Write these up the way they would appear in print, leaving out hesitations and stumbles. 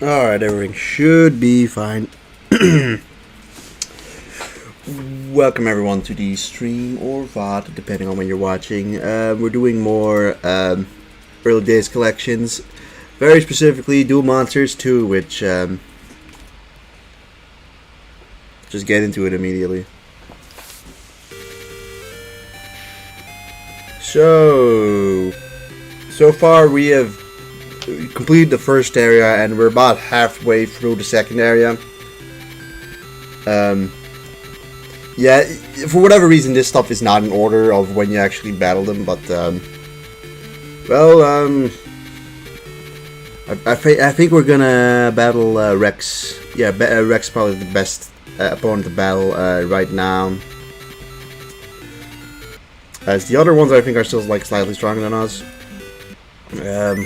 Alright, everything should be fine. Welcome everyone to the stream or VOD, depending on when you're watching. We're doing more early days collections. Very specifically, Duel Monsters 2, which... just get into it immediately. So far we have completed the first area and we're about halfway through the second area. Yeah, for whatever reason this stuff is not in order of when you actually battle them, but I think we're gonna battle Rex. Yeah, Rex is probably the best opponent to battle right now. As the other ones I think are still like slightly stronger than us.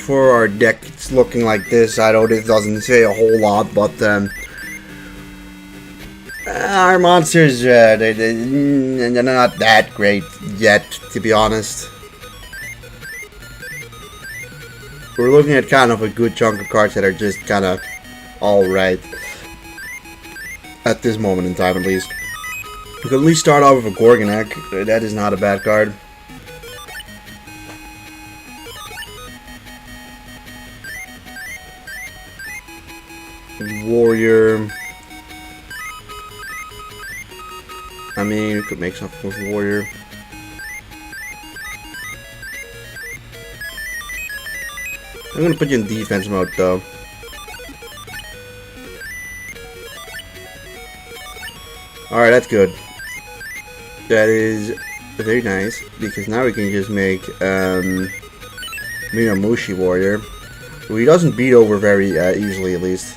For our deck, it's looking like this. I know this doesn't say a whole lot, but our monsters, they're not that great yet, to be honest. We're looking at kind of a good chunk of cards that are just kind of alright. At this moment in time, at least. We could at least start off with a Gorgonek. That is not a bad card. Warrior. I mean, we could make something with Warrior. I'm gonna put you in defense mode though. Alright, that's good. That is very nice, because now we can just make Minamushi Warrior, who he doesn't beat over very easily, at least.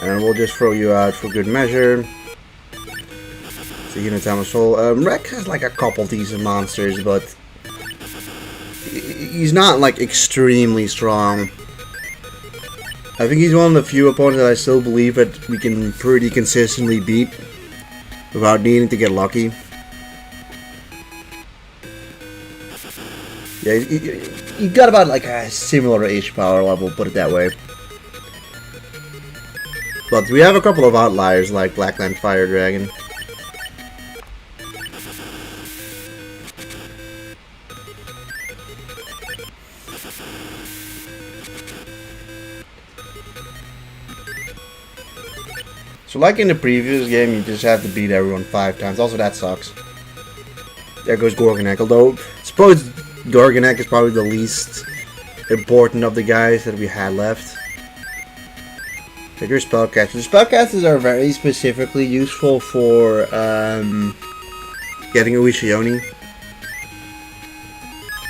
And we'll just throw you out for good measure. So Unitama Soul. Rex has like a couple decent monsters, but he's not like extremely strong. I think he's one of the few opponents that I still believe that we can pretty consistently beat without needing to get lucky. Yeah, he got about like a similar-ish power level, put it that way. But we have a couple of outliers like Blackland Fire Dragon. So like in the previous game, you just have to beat everyone 5 times. Also, that sucks. There goes Gorgonek. Although, I suppose Gorgonek is probably the least important of the guys that we had left. Take your spellcasters. The spellcasters are very specifically useful for getting a Wishioni.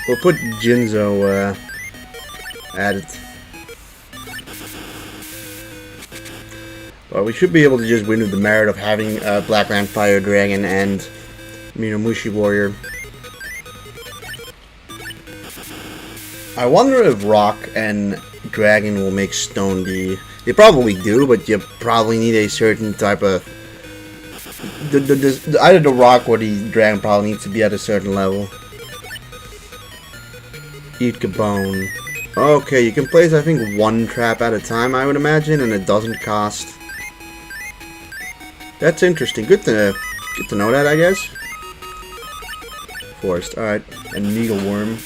We'll put Jinzo at it. Well, we should be able to just win with the merit of having Blackland Fire Dragon and Minamushi Warrior. I wonder if Rock and Dragon will make Stone D. They probably do, but you probably need a certain type of... either the Rock or the Dragon probably needs to be at a certain level. Eat Gabone. Okay, you can place I think 1 trap at a time, I would imagine, and it doesn't cost. That's interesting. Good to know that, I guess. Forest, alright. And Needleworm.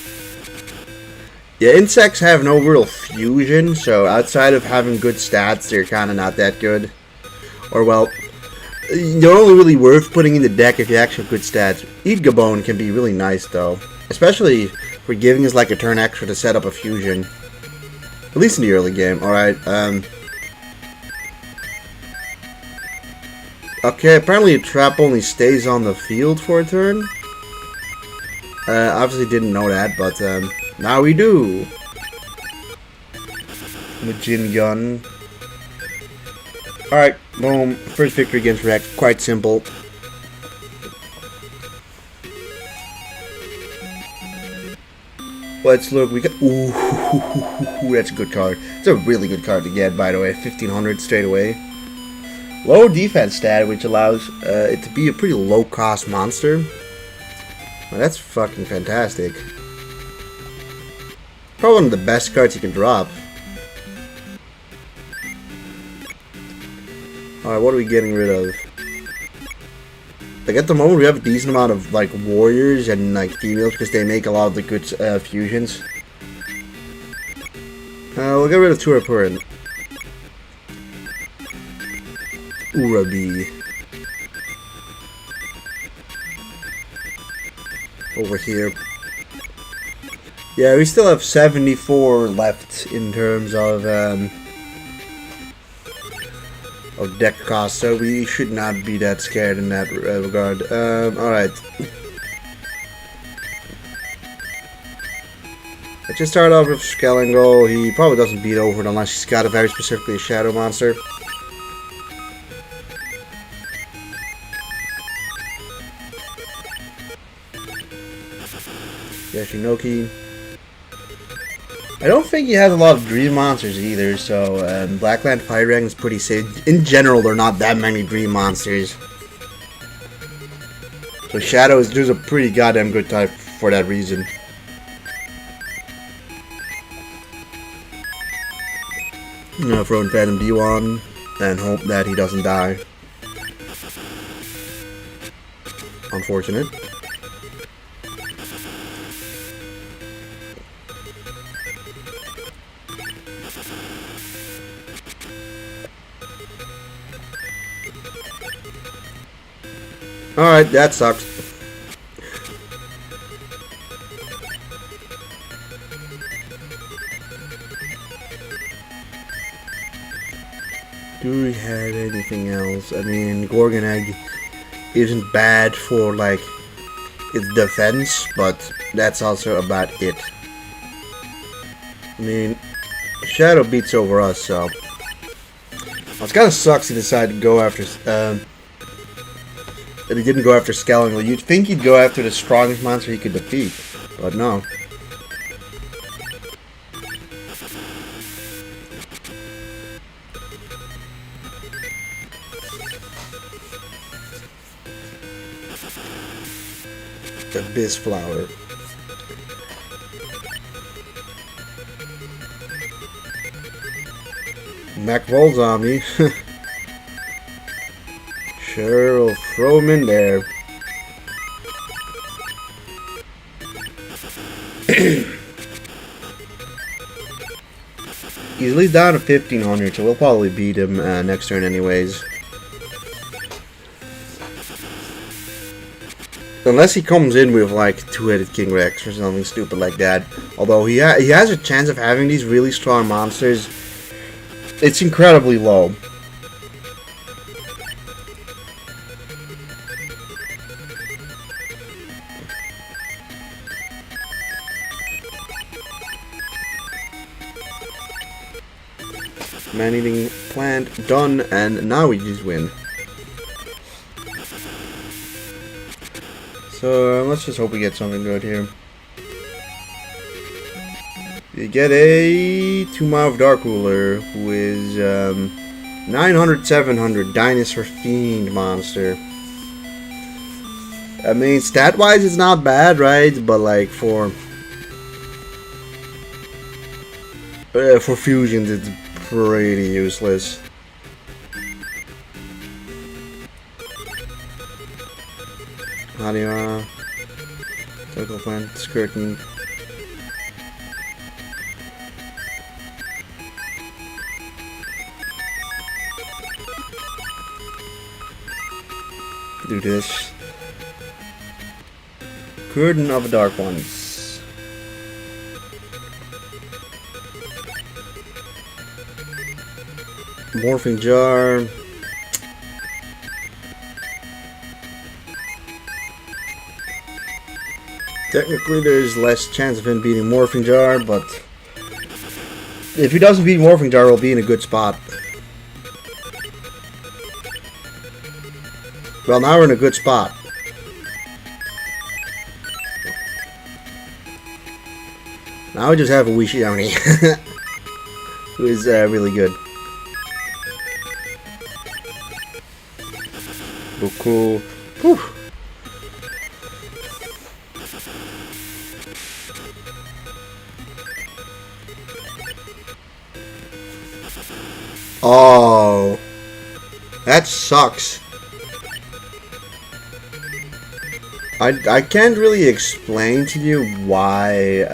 Yeah, insects have no real fusion, so outside of having good stats, they're kind of not that good. Or, well, they're only really worth putting in the deck if you actually have good stats. Eat Gabone can be really nice, though. Especially for giving us, like, a turn extra to set up a fusion. At least in the early game. Alright, okay, apparently a trap only stays on the field for a turn. Obviously didn't know that, but, now we do. Majin Gun. Alright, boom. First victory against Rex. Quite simple. Let's look. We got. Ooh, that's a good card. It's a really good card to get, by the way. 1500 straight away. Low defense stat, which allows it to be a pretty low cost monster. Well, that's fucking fantastic. Probably one of the best cards you can drop. Alright, what are we getting rid of? Like, at the moment, we have a decent amount of, like, warriors and, like, females because they make a lot of the good fusions. We'll get rid of Turapurin. Urabi. Over here. Yeah, we still have 74 left in terms of deck cost, so we should not be that scared in that regard. Alright. Let's just start off with Skellingle. He probably doesn't beat over it unless he's got a very specifically a shadow monster. Yashinoki. I don't think he has a lot of dream monsters either, so Blackland Fire Dragon is pretty safe. In general, there are not that many dream monsters. So Shadow is just a pretty goddamn good type for that reason. I'm gonna throw in Phantom D1 and hope that he doesn't die. Unfortunate. Alright, that sucks. Do we have anything else? I mean, Gorgon Egg isn't bad for, like, its defense, but that's also about it. I mean, Shadow beats over us, so... Well, it kinda sucks he decided to go after, that he didn't go after Skellingle. You'd think he'd go after the strongest monster he could defeat, but no. Abyss Flower. MacVol Zombie. Sure, we'll throw him in there. He's at least down to 1500, so we'll probably beat him next turn anyways. Unless he comes in with like two-headed King Rex or something stupid like that. Although he has a chance of having these really strong monsters. It's incredibly low. Man-eating plant done, and now we just win. So let's just hope we get something good here. You get a 2-mouth Dark Ruler, who is 900, 700 Dinosaur Fiend monster. I mean, stat-wise, it's not bad, right? But like for fusions, it's pretty useless. Hadiwa, Circle Plant, Skirting. Do this. Curtain of Dark Ones. Morphing Jar. Technically, there's less chance of him beating Morphing Jar, but if he doesn't beat Morphing Jar, we'll be in a good spot. Well, now we're in a good spot. Now we just have a Wishioni, who is really good. Cool. Whew. Oh, that sucks. I can't really explain to you why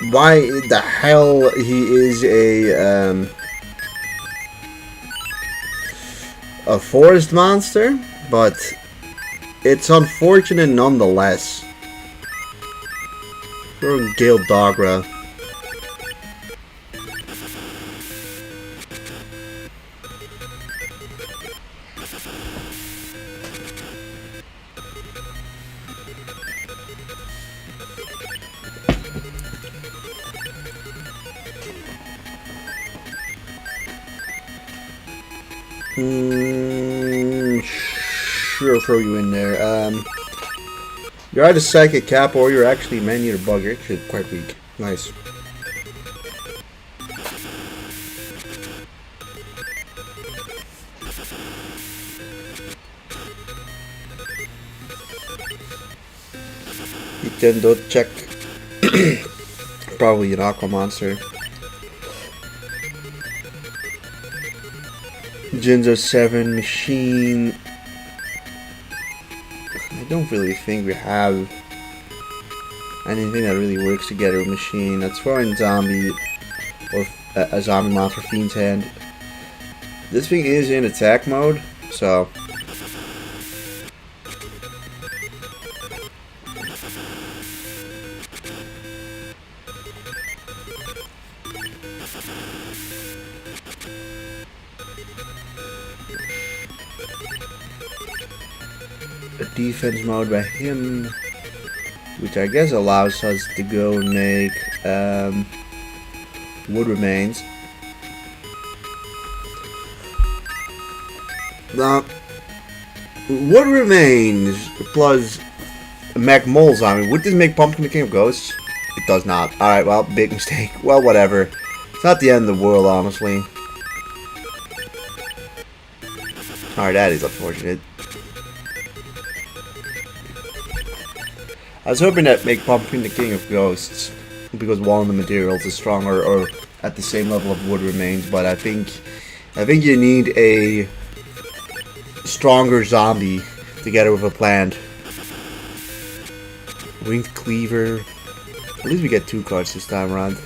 the hell he is a forest monster, but it's unfortunate nonetheless. Or Gale Dogra. Sure, throw you in there. You're either Psychic Cap or you're actually Man-Eater Bug. You're actually quite weak. Nice. Nintendo check. Probably an Aqua Monster. Jinzo 7 Machine. I don't really think we have anything that really works together with Machine. That's throwing Zombie or a Zombie Monster Fiend's Hand. This thing is in attack mode, so a defense mode by him, which I guess allows us to go and make Wood Remains. Now, Wood Remains plus Mech Mole Zombie. Would this make Pumpkin the King of Ghosts? It does not. Alright, well, big mistake. Well, whatever. It's not the end of the world, honestly. Alright, that is unfortunate. I was hoping that make Pumpkin the King of Ghosts, because one of the materials is stronger or at the same level of Wood Remains, but I think you need a stronger zombie together with a plant. Winged Cleaver. At least we get 2 cards this time around.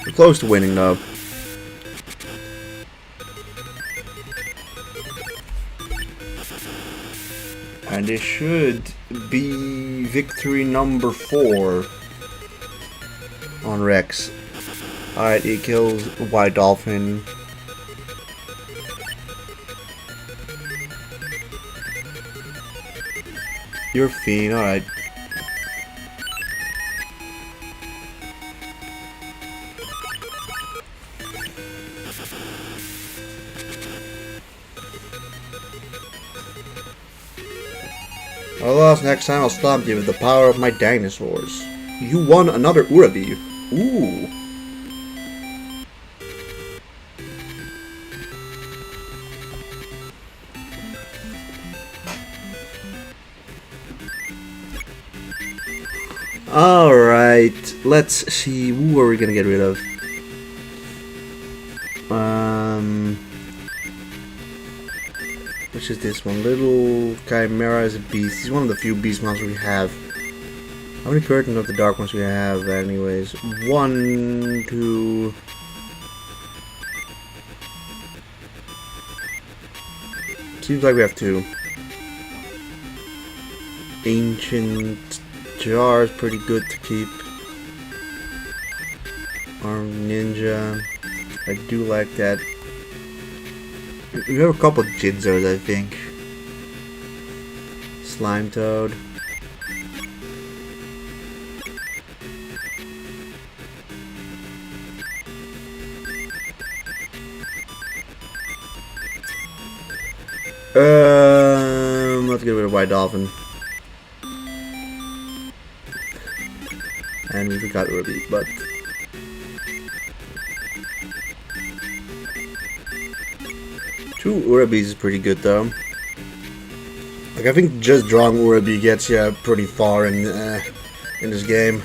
We're close to winning though. And it should be victory number 4 on Rex. Alright, he kills White Dolphin. You're Fiend, alright. Alas, next time I'll stomp you with the power of my dinosaurs. You won another Urabi. Ooh. Alright, let's see, who are we gonna get rid of? Which is this one? Little Chimera is a beast. He's one of the few beast monsters we have. How many Curtains of the Dark ones we have anyways? 1, 2... Seems like we have 2. Ancient Jar is pretty good to keep. Armed Ninja. I do like that. We have a couple of Jinzos, I think. Slime Toad. Let's get rid of White Dolphin. And we forgot Ruby, but Two Urabis is pretty good though. Like, I think just drawing Urabi gets you pretty far in this game.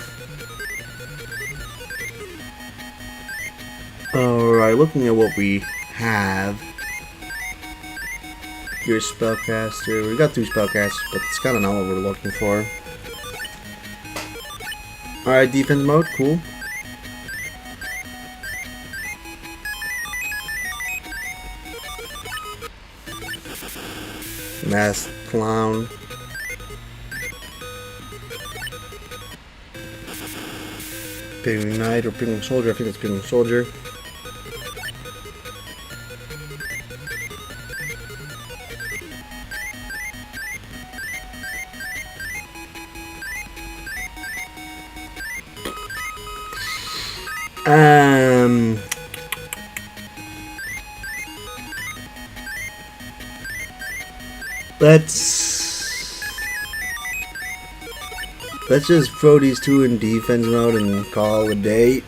Alright, looking at what we have. Your spellcaster. We got 2 spellcasters, but it's kind of not what we're looking for. Alright, defense mode, cool. Masked clown. Pigling knight or pigling soldier. I think it's pigling soldier. Let's just throw these 2 in defense mode and call it a day.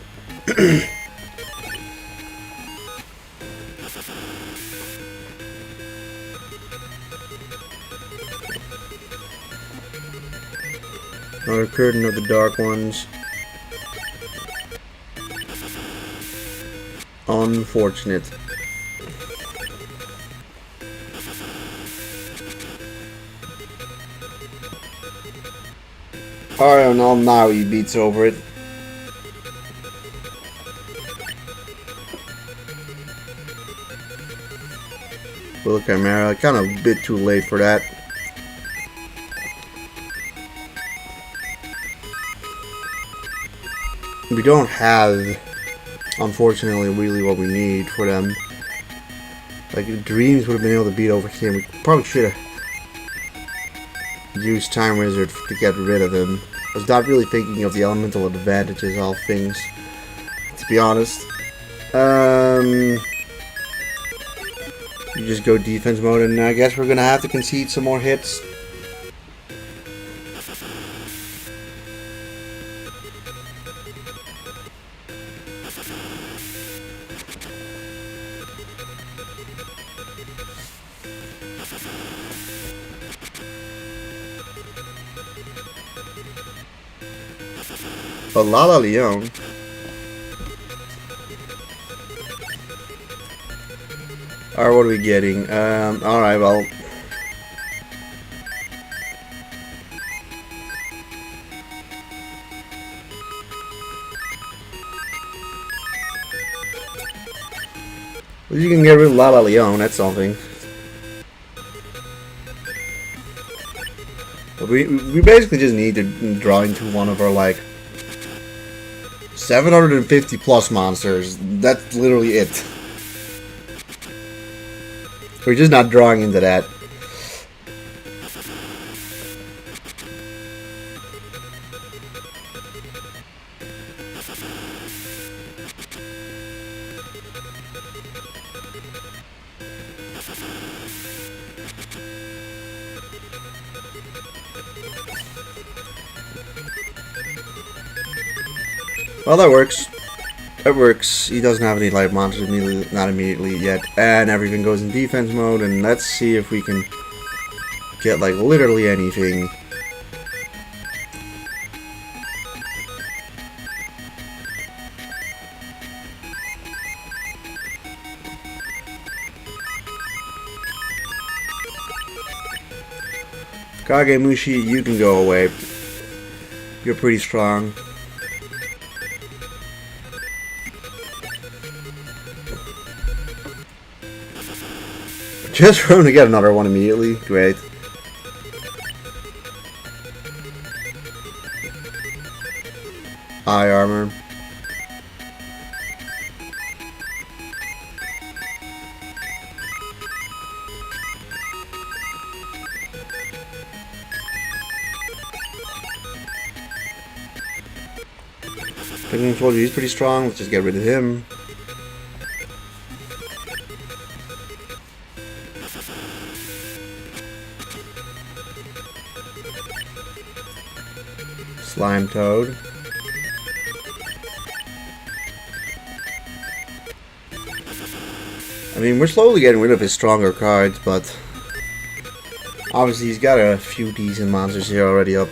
Another curtain of the dark ones. Unfortunate. Alright, now he beats over it. Will Chimera, kind of a bit too late for that. We don't have, unfortunately, really what we need for them. Like, Dreams would have been able to beat over him. We probably should have used Time Wizard to get rid of him. I was not really thinking of the elemental advantages of things, to be honest. You just go defense mode, and I guess we're gonna have to concede some more hits. But Lala Leon. Alright, what are we getting? Alright, well. You can get rid of Lala Leon, that's something. But we basically just need to draw into one of our, like, 750 plus monsters. That's literally it. We're just not drawing into that. Well, that works. That works. He doesn't have any light monsters immediately, not immediately yet. And everything goes in defense mode. And let's see if we can get, like, literally anything. Kagemushi, you can go away. You're pretty strong. Just for him to get another one immediately. Great. Eye armor. Pigling soldier, he's pretty strong. Let's just get rid of him. Slime Toad. I mean, we're slowly getting rid of his stronger cards, but obviously he's got a few decent monsters here already up.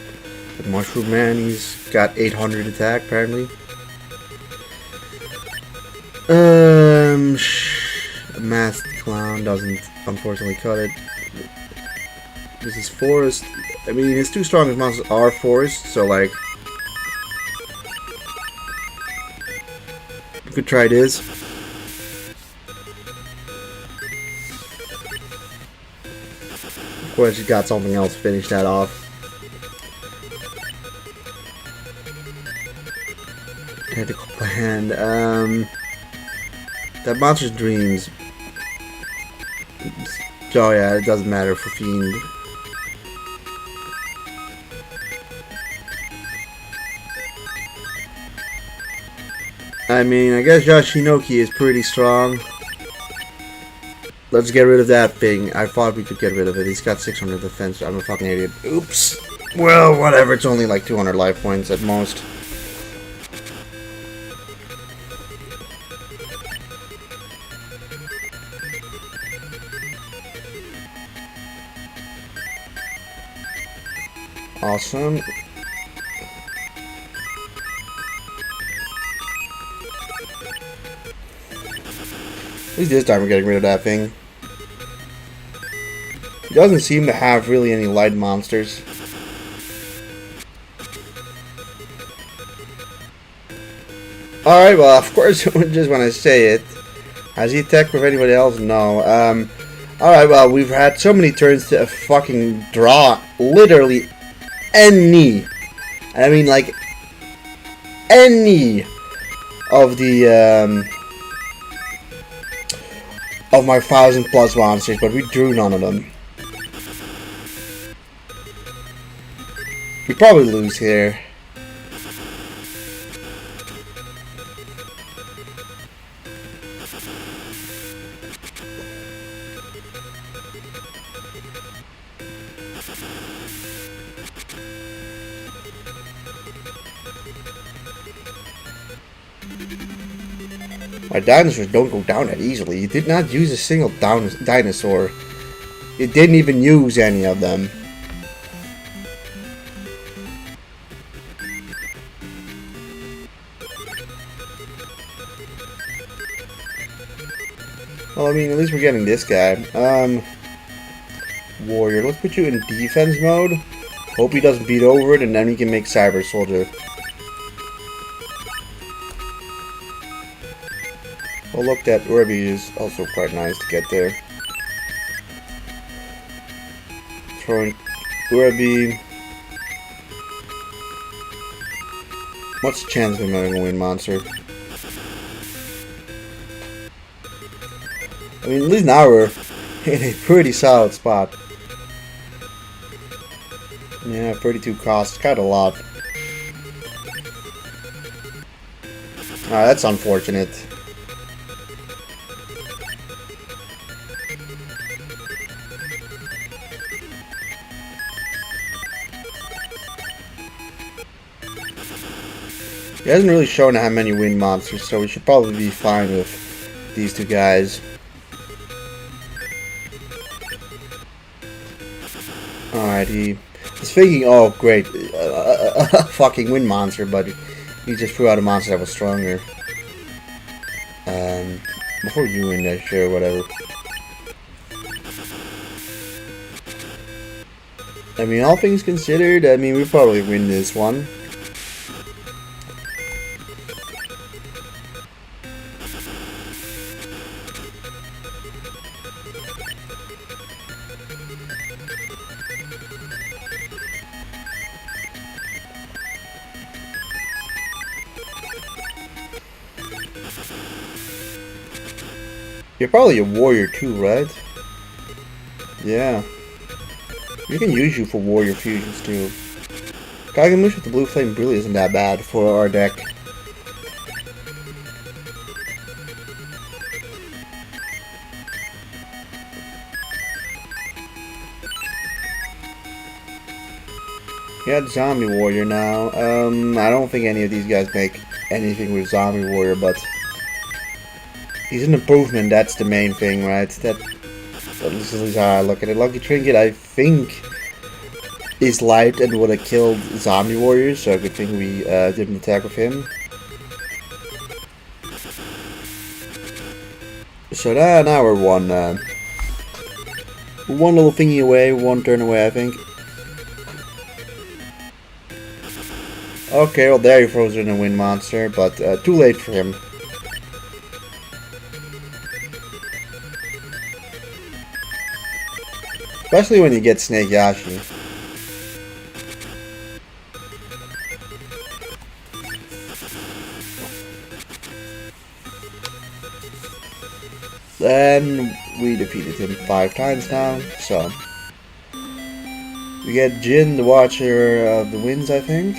Like Mushroom Man, he's got 800 attack apparently. Masked Clown doesn't unfortunately cut it. This is Forest. I mean, his two strongest monsters are Forest, so like we could try this. Of course, he's got something else to finish that off. Tentacle Band. That Monster's Dreams. Oh yeah, it doesn't matter for Fiend. I mean, I guess Yoshinoki is pretty strong. Let's get rid of that thing. I thought we could get rid of it. He's got 600 defense. I'm a fucking idiot. Oops. Well, whatever. It's only like 200 life points at most. Awesome. At least this time we're getting rid of that thing. He doesn't seem to have really any light monsters. Alright, well, of course, just when I say it. Has he attacked with anybody else? No. Alright, well, we've had so many turns to fucking draw literally any. I mean, like, any of the, of my 1,000+ monsters, but we drew none of them. We probably lose here. My dinosaurs don't go down that easily. You did not use a single dinosaur. You didn't even use any of them. Well, I mean, at least we're getting this guy. Warrior. Let's put you in defense mode. Hope he doesn't beat over it, and then we can make Cyber Soldier. Oh, look, that Ruby is also quite nice to get there. Throwing Ruby. What's the chance of him having a win monster? I mean, at least now we're in a pretty solid spot. Yeah, 32 costs, kind of a lot. That's unfortunate. He hasn't really shown how many wind monsters, so we should probably be fine with these two guys. Alright, he was thinking, oh great, a fucking wind monster, but he just threw out a monster that was stronger. Before you win that, sure, whatever. I mean, all things considered, I mean, we probably win this one. You're probably a warrior too, right? Yeah. We can use you for warrior fusions too. Kagamush with the blue flame really isn't that bad for our deck. We got Zombie Warrior now. I don't think any of these guys make anything with Zombie Warrior, but He's an improvement, that's the main thing, right? This is how I look at it. Lucky Trinket, I think, is light and would have killed zombie warriors, so good thing we didn't attack with him. So now we're one little thingy away, one turn away, I think. Okay, well there he throws in a wind monster, but too late for him. Especially when you get Snake Yashi. Then we defeated him 5 times now, so we get Jin, the Watcher of the Winds, I think.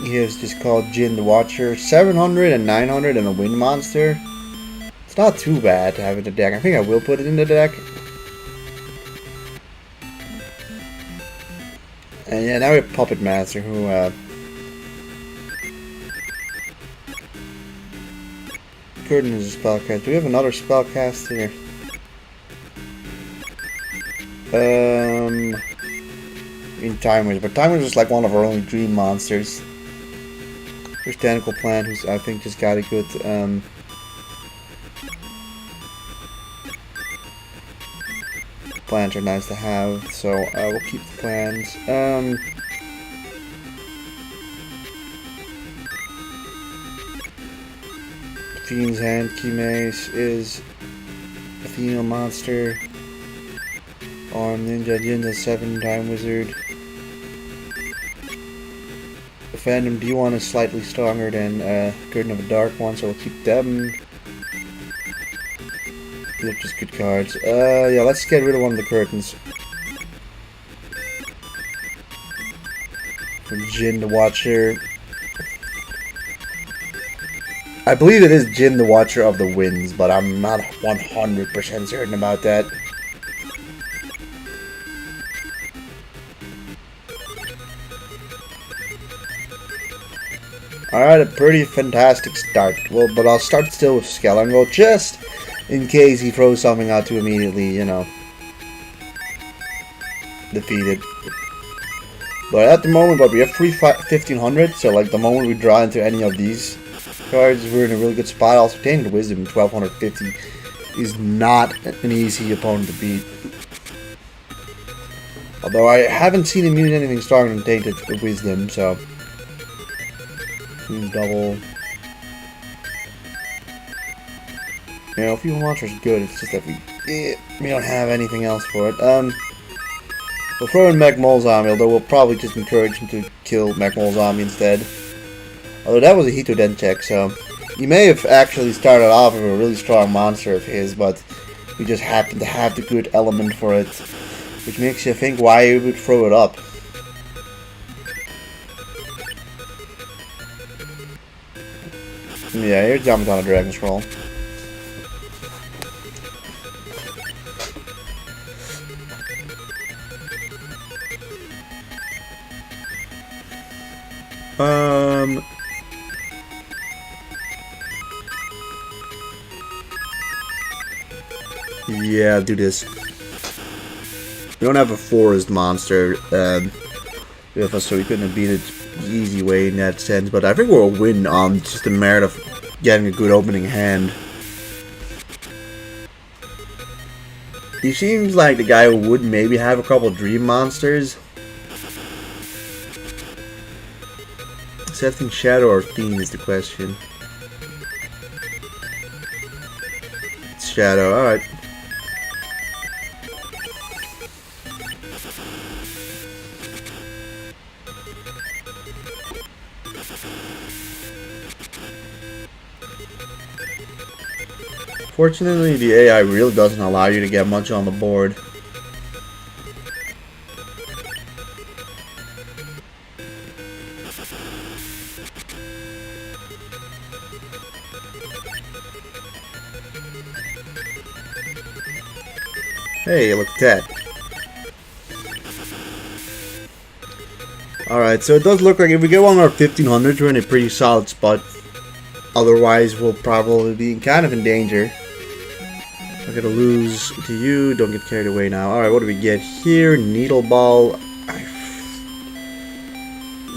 He is just called Jin the Watcher. 700 and 900 and a wind monster. It's not too bad to have in the deck. I think I will put it in the deck. And yeah, now we have Puppet Master, who Curtain is a spellcaster. Do we have another spellcaster here? In Time Wizard, but Time Wizard is like one of our only dream monsters. There's Tentacle Plant, who's I think just got a good plants are nice to have, so we'll keep the plants. Fiend's Hand, Keymace is Athena monster. Arm Ninja Jinja 7 Time Wizard. The Phantom D1 is slightly stronger than Curtain of a Dark one, so we'll keep them. These are just good cards. Yeah, let's get rid of one of the curtains. For Jin the Watcher. I believe it is Jin the Watcher of the Winds, but I'm not 100% certain about that. Alright, a pretty fantastic start. Well, but I'll start still with Skellango, just in case he throws something out to immediately, you know, defeat it. But at the moment, we have 1500, so like the moment we draw into any of these cards, we're in a really good spot. Also, Tainted Wisdom 1250 is not an easy opponent to beat. Although I haven't seen him use anything stronger than Tainted Wisdom, so double. You know, Feeble Monster is good, it's just that we don't have anything else for it. We'll throw in Mech Mole Zombie, although we'll probably just encourage him to kill Mech Mole Zombie instead. Although that was a Hitoden check, so he may have actually started off with a really strong monster of his, but we just happen to have the good element for it, which makes you think why he would throw it up. Yeah, here's jumping on a Dragon Scroll. Yeah, do this. We don't have a forest monster with us, so we couldn't have beat it the easy way in that sense. But I think we'll win on just the merit of getting a good opening hand. He seems like the guy who would maybe have a couple dream monsters. Accepting Shadow or Fiend is the question. It's Shadow, alright. Fortunately, the AI really doesn't allow you to get much on the board. Hey, look at that. Alright, so it does look like if we get one more 1500, we're in a pretty solid spot Otherwise, we'll probably be kind of in danger. I'm gonna lose to you. Don't get carried away now. Alright, what do we get here? Needle Ball.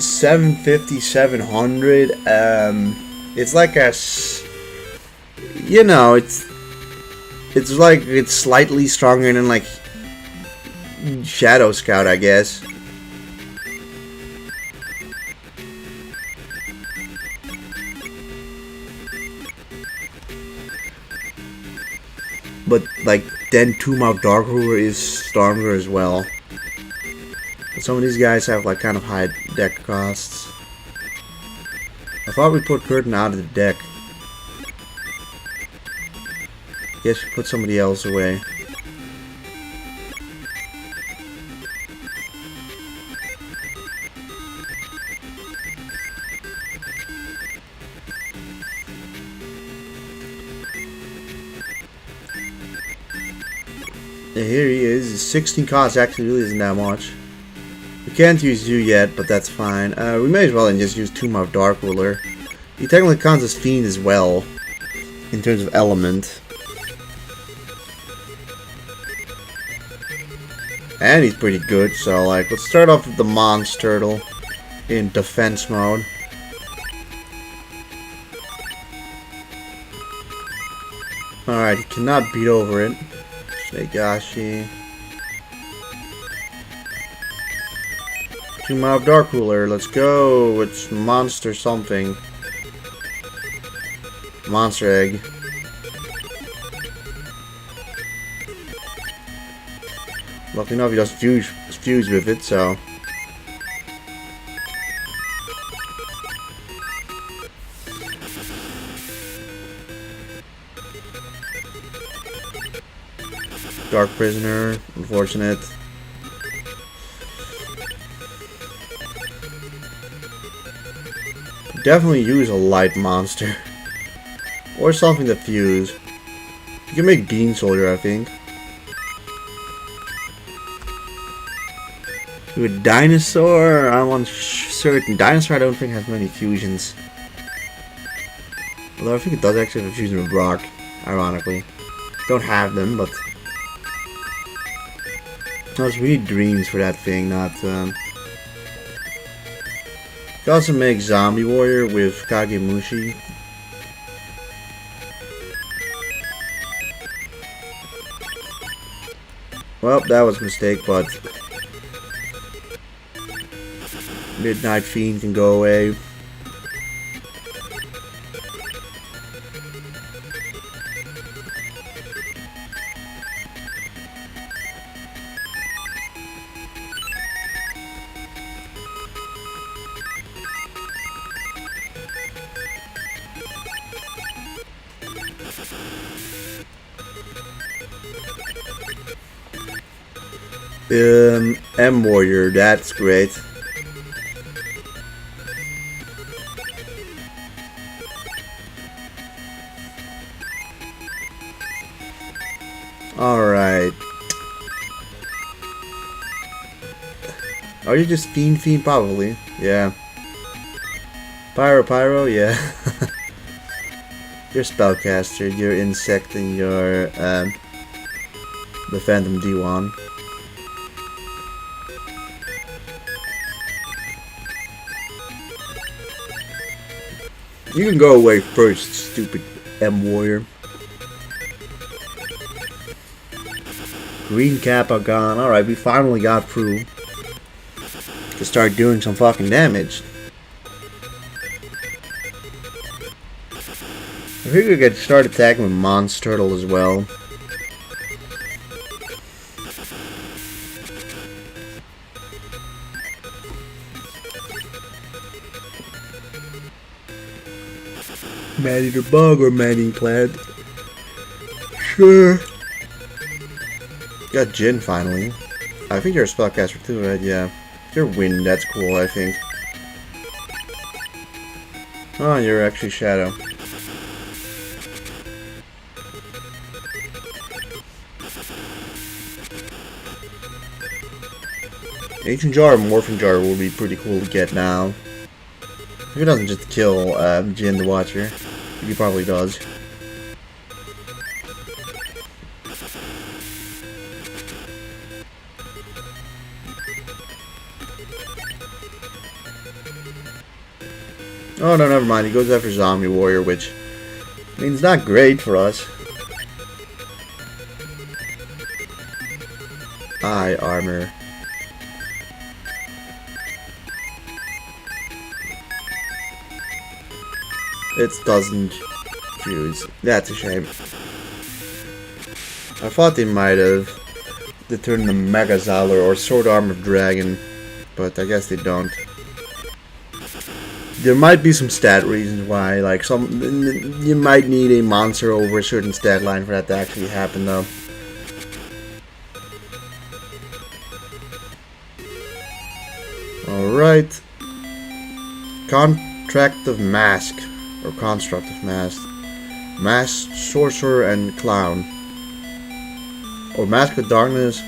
750, 700. It's like a... You know, it's like it's slightly stronger than like Shadow Scout, I guess. But like then Tomb of Dark Ruler is stronger as well. But some of these guys have like kind of high deck costs. I thought we put Curtain out of the deck. Guess we put somebody else away. Yeah, here he is. 16 cost actually really isn't that much. We can't use you yet, but that's fine. We may as well then just use Tomb of Dark Ruler. He technically counts as Fiend as well, in terms of element. And he's pretty good, so like, let's start off with the Mons Turtle in defense mode. Alright, he cannot beat over it. Shnegashi. Tomb of Dark Ruler, let's go. It's monster something. Monster Egg. Luckily enough, he does fuse with it, so. Dark Prisoner, unfortunate. Definitely use a light monster. Or something to fuse. You can make Bean Soldier, I think. With Dinosaur, I'm uncertain. Dinosaur I don't think has many fusions. Although I think it does actually have a fusion with Rock, ironically. Don't have them, but... No, it's really Dreams for that thing, not... You can also make Zombie Warrior with Kagemushi. Well, that was a mistake, but... Midnight Fiend can go away. M-Warrior, that's great. Alright. Are you just Fiend? Probably. Yeah. Pyro, yeah. You're Spellcaster, you're Insect, and you're the Phantom D1. You can go away first, stupid M-Warrior. Green Kappa gone. Alright, we finally got through to start doing some fucking damage. I think we could start attacking with Mons Turtle as well. Man-Eater Bug or Man-Eating Plant? Sure. Got Jin finally. I think you're a spellcaster too, right? Yeah. You're Wind, that's cool, I think. Oh, you're actually Shadow. Ancient Jar or Morphin Jar will be pretty cool to get now. If it doesn't just kill Jin the Watcher. He probably does. Oh no, never mind. He goes after Zombie Warrior, which means not great for us. Eye armor. It doesn't fuse. That's a shame. I thought they might have turned the Mega Zalor or Sword Arm of Dragon, but I guess they don't. There might be some stat reasons why, like you might need a monster over a certain stat line for that to actually happen, though. Alright. Contract of Mask. Or Construct of Mask. Mask, Sorcerer, and Clown. Or Mask of Darkness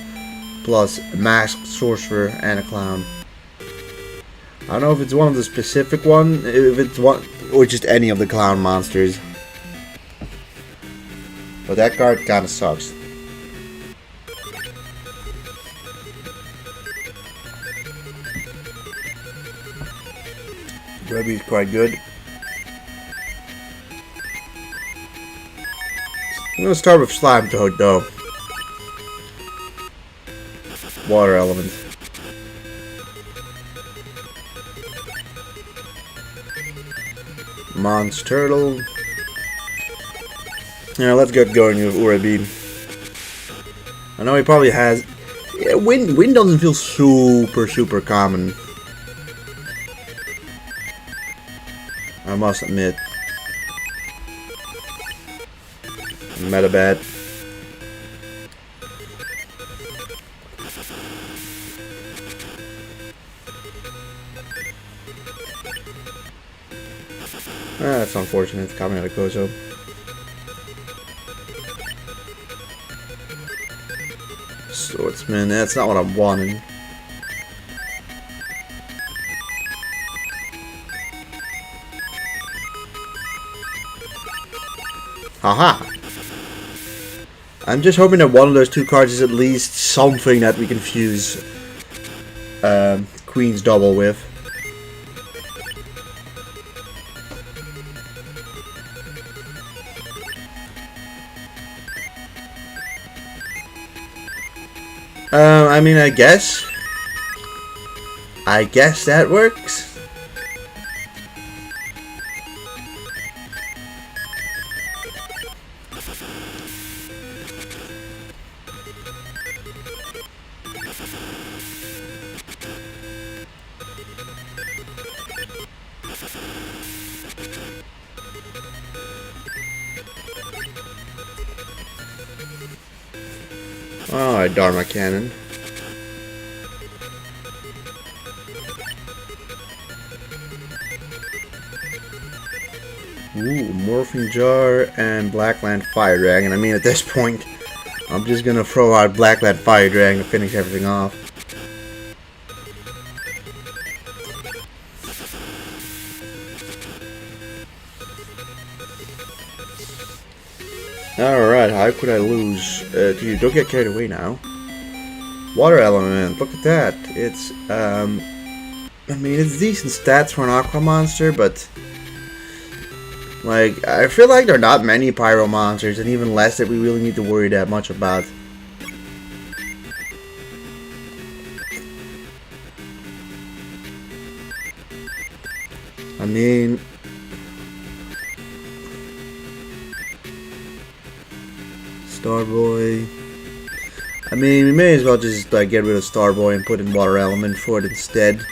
plus Mask, Sorcerer, and a Clown. I don't know if it's one of the specific one, if it's one, or just any of the clown monsters. But that card kinda sucks. Ruby's quite good. I'm gonna start with Slime Toad though. Water element. Mons Turtle. Yeah, let's get going with Urabi. I know he probably has. Yeah, wind doesn't feel super common. I must admit. Metabat. That's unfortunate. It's coming out of Kozo. Swordsman. That's not what I'm wanting. Haha. I'm just hoping that one of those two cards is at least something that we can fuse Queen's Double with. I mean, I guess that works. Alright, Dharma Cannon. Ooh, Morphing Jar and Blackland Fire Dragon. I mean, at this point, I'm just gonna throw out Blackland Fire Dragon to finish everything off. Alright, how could I lose? Dude, don't get carried away now. Water element, look at that. It's, I mean, it's decent stats for an Aqua monster, but like, I feel like there are not many Pyro monsters, and even less that we really need to worry that much about. I mean, Starboy. I mean, we may as well just like get rid of Starboy and put in Water Element for it instead.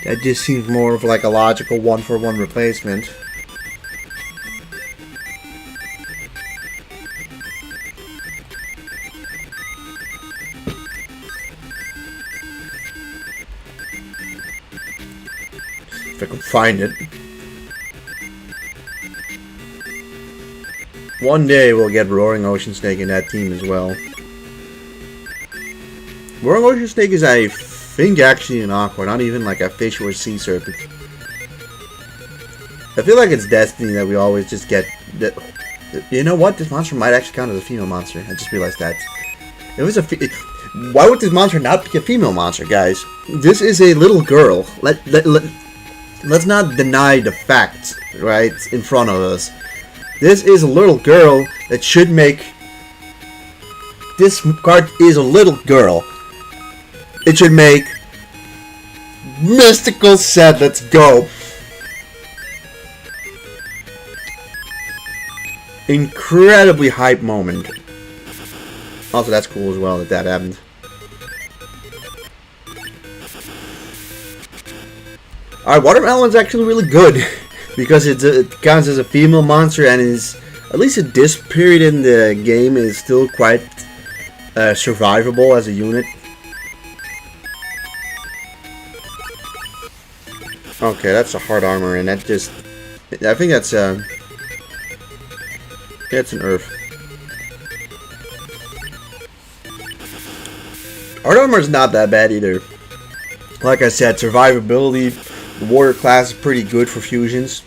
That just seems more of like a logical one-for-one replacement. If I can find it. One day we'll get Roaring Ocean Snake in that team as well. Roaring Ocean Snake is, I think, actually an Aqua, not even like a fish or a sea serpent. I feel like it's destiny that we always just get that. You know what? This monster might actually count as a female monster. I just realized that. It was a. Why would this monster not be a female monster, guys? This is a little girl. Let's not deny the facts, right, in front of us. This is a little girl that should make... This card is a little girl. It should make... Mystical set, let's go. Incredibly hype moment. Also, that's cool as well that happened. Alright, Watermelon's actually really good because it counts as a female monster and is, at least at this period in the game, is still quite survivable as a unit. Okay, that's a hard armor, and that just... I think that's an Earth. Hard armor is not that bad either. Like I said, survivability... The warrior class is pretty good for fusions.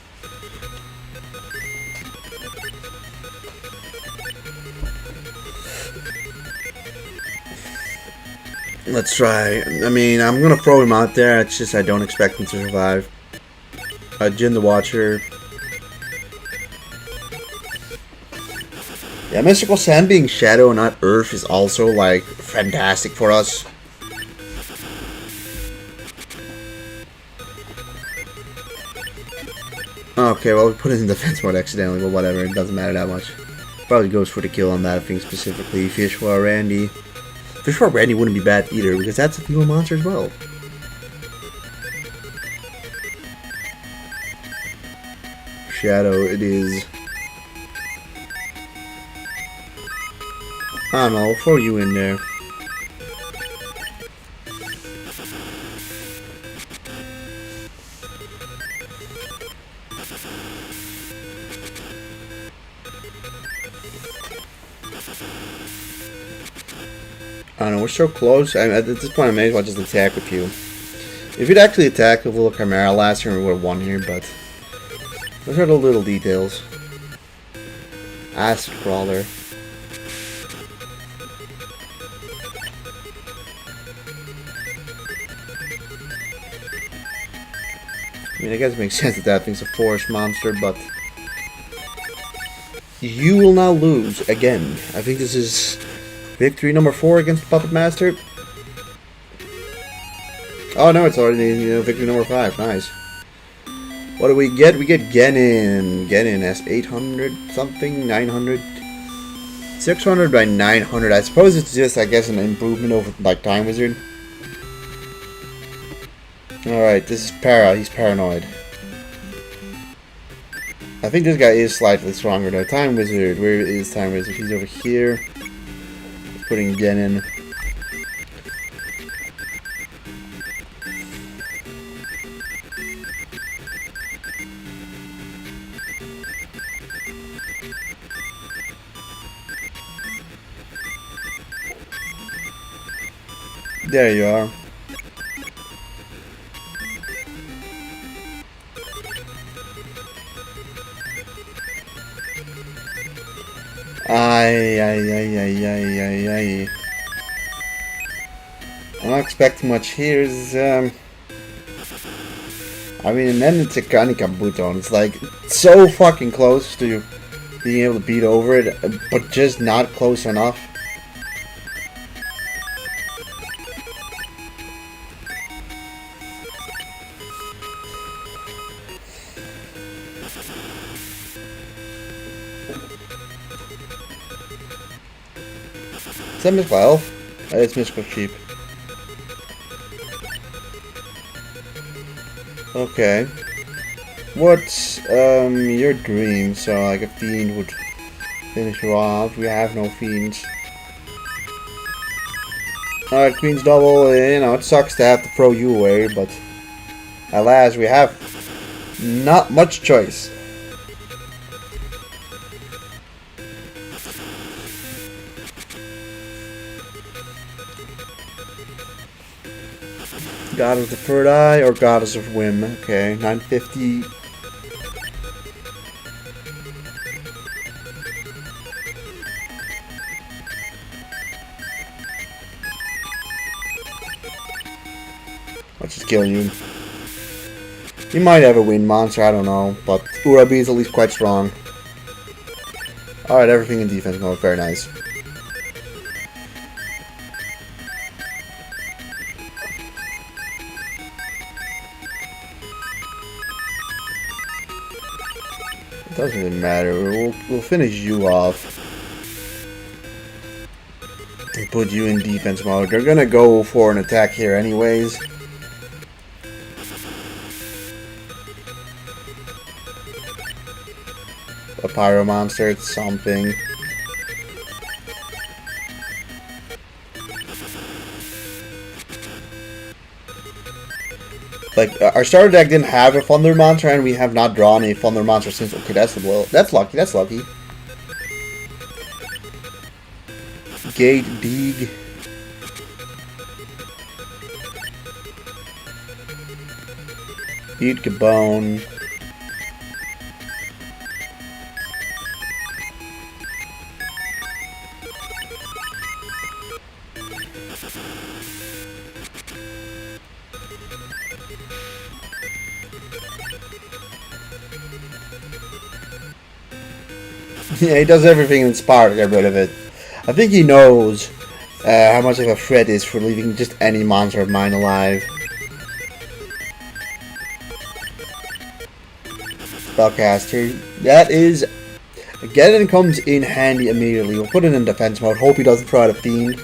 Let's try. I mean, I'm gonna throw him out there. It's just I don't expect him to survive. Jin the Watcher. Yeah, Mystical Sand being Shadow, not Earth, is also like fantastic for us. Okay, well, we put it in defense mode accidentally, but whatever, it doesn't matter that much. Probably goes for the kill on that thing specifically. Fishwa Randy. Fishwa Randy wouldn't be bad either, because that's a female monster as well. Shadow, it is. I don't know, I'll throw you in there. I don't know, we're so close. At this point, I may as well just attack with you. If you'd actually attacked with a little Chimera last year, we would have won here, but... Those are the little details. Acid Crawler. I mean, I guess it makes sense that that thing's a forest monster, but... You will now lose again. I think this is... Victory number 4 against the Puppet Master. Oh no, it's already victory number 5. Nice. What do we get? We get Genin. Genin as 800 something, 900, 600 by 900. I suppose it's just, I guess, an improvement over like Time Wizard. All right, this is Para. He's paranoid. I think this guy is slightly stronger though. Time Wizard. Where is Time Wizard? He's over here. Putting Genin. There you are. Ay. I'm not expecting much here. I mean, and then it's a Kanikabuto, and it's like so fucking close to being able to beat over it, but just not close enough. Is that Mystical Elf? It's Mystical Sheep. Okay. What's your dream? So like a fiend would finish you off. We have no fiends. Alright, Queen's Double, you know, it sucks to have to throw you away, but alas, we have not much choice. Goddess of the Third Eye or Goddess of Whim. Okay, 950. just kill you. He might have a wind monster, I don't know, but Urabi is at least quite strong. Alright, everything in defense mode, very nice. It doesn't really matter, we'll finish you off. And put you in defense mode. They're gonna go for an attack here anyways. A pyro monster, it's something. Like, our starter deck didn't have a thunder monster, and we have not drawn a thunder monster since. Okay, that's lucky, that's lucky. Gate Dig. Eat Gabone. Yeah, he does everything in Spark to get rid of it. I think he knows how much of a threat it is for leaving just any monster of mine alive. Spellcaster. That is... Again, it comes in handy immediately. We'll put it in defense mode. Hope he doesn't throw out a Fiend.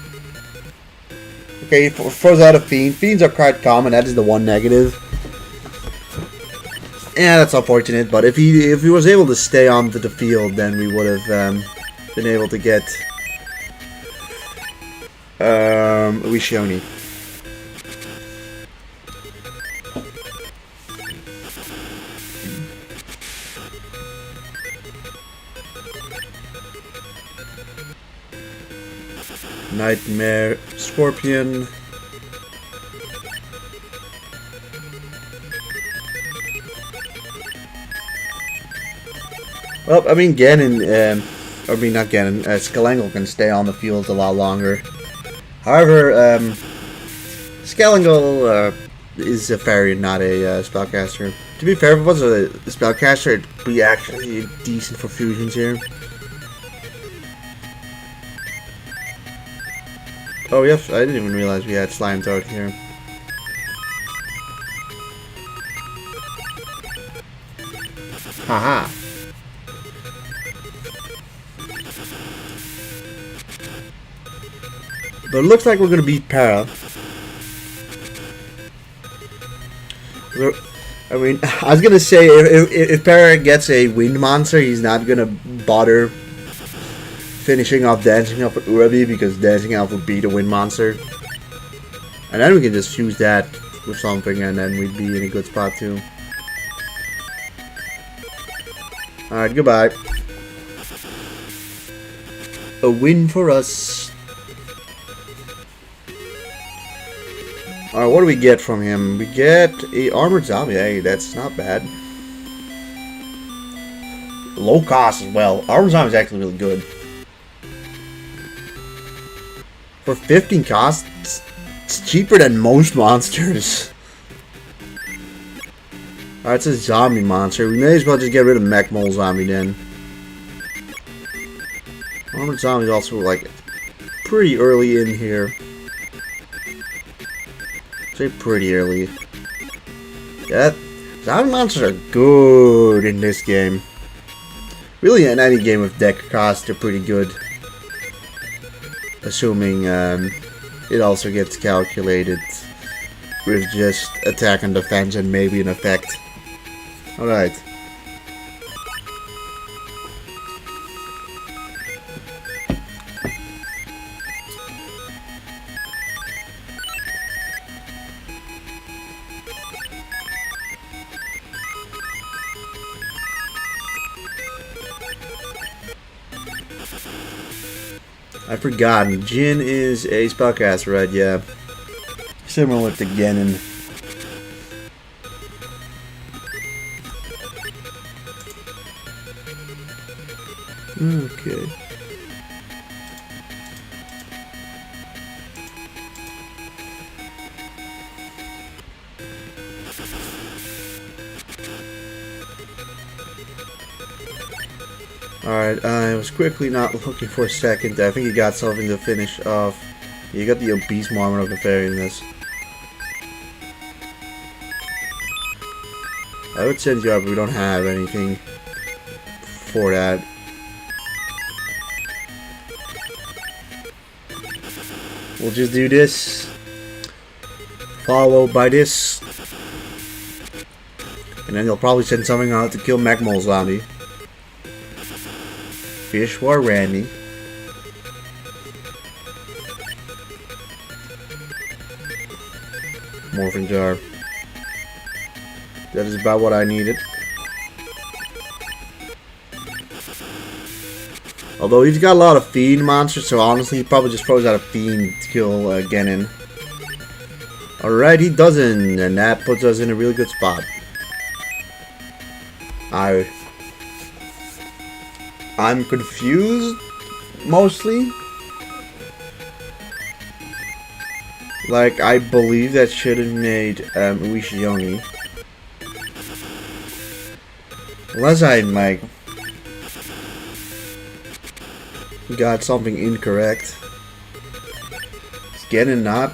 Okay, he throws out a Fiend. Fiends are quite common. That is the one negative. Yeah, that's unfortunate, but if he was able to stay onto the field, then we would have been able to get Wishoni. Nightmare Scorpion. Well, I mean, Ganon, not Ganon, Skelengal can stay on the field a lot longer. However, Skelengal is a fairy, not a spellcaster. To be fair, if it was a spellcaster, it'd be actually decent for fusions here. Oh, yes, I didn't even realize we had slimes out here. Haha. But it looks like we're gonna beat Para. I mean, I was gonna say if Para gets a wind monster, he's not gonna bother finishing off Dancing Elf with Urabi because Dancing Elf would beat a wind monster, and then we can just fuse that with something, and then we'd be in a good spot too. All right, goodbye. A win for us. Alright, what do we get from him? We get a armored zombie. Hey, that's not bad. Low cost as well. Armored zombie is actually really good. For 15 cost, it's cheaper than most monsters. Alright, it's a zombie monster. We may as well just get rid of Mech Mole Zombie then. Armored zombie is also like pretty early in here. Say pretty early. Yeah, zombie monsters are good in this game. Really, in any game with deck cost, they're pretty good. Assuming it also gets calculated with just attack and defense and maybe an effect. Alright. I forgot. Jin is a spellcaster, right? Yeah. Similar to Ganon. Okay. Alright, I was quickly not looking for a second. I think you got something to finish off. You got the obese moment of the fairy in this. I would send you up, but we don't have anything for that. We'll just do this, followed by this, and then they'll probably send something out to kill Magmol Zombie. Fish War Randy. Morphing Jar. That is about what I needed. Although he's got a lot of Fiend monsters, so honestly he probably just throws out a Fiend to kill Genin. Alright, he doesn't, and that puts us in a really good spot. I'm confused, mostly. Like, I believe that should have made Uishioni. Unless I, like, got something incorrect. Is Genin not?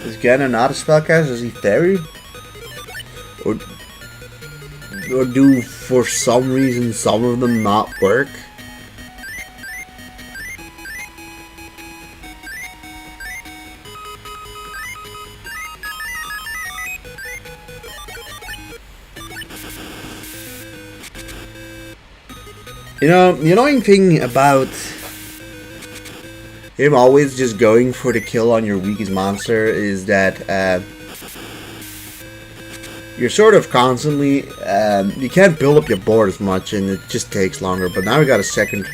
Is Genin not a spellcaster? Is he fairy? Or do, for some reason, some of them not work? You know, the annoying thing about him always just going for the kill on your weakest monster is that you're sort of constantly, you can't build up your board as much and it just takes longer. But now we got a second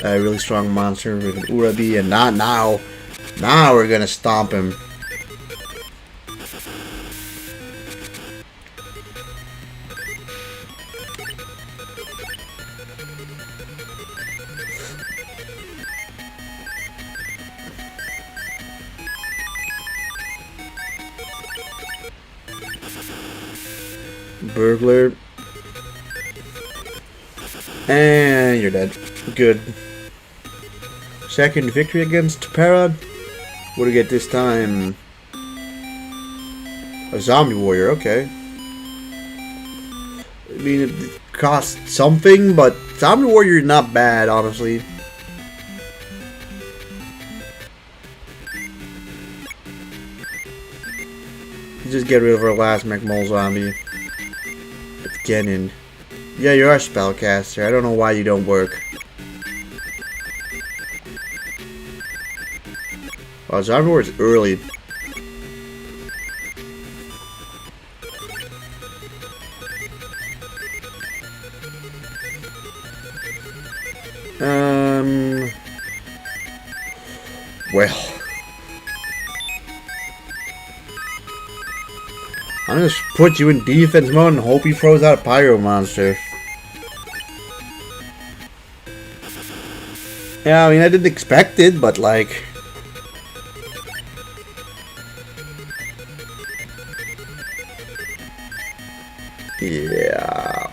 really strong monster with an Urabi, and not now. Now we're gonna stomp him. Burglar. And you're dead. Good. Second victory against Para. What do we get this time? A zombie warrior, okay. I mean, it costs something, but zombie warrior is not bad, honestly. Just get rid of our last Magmol zombie. Genin. Yeah, you're a spellcaster. I don't know why you don't work. Well, Zombie War is early. Well. I'm gonna put you in defense mode and hope he throws out a Pyro monster. Yeah, I mean, I didn't expect it, but like... Yeah...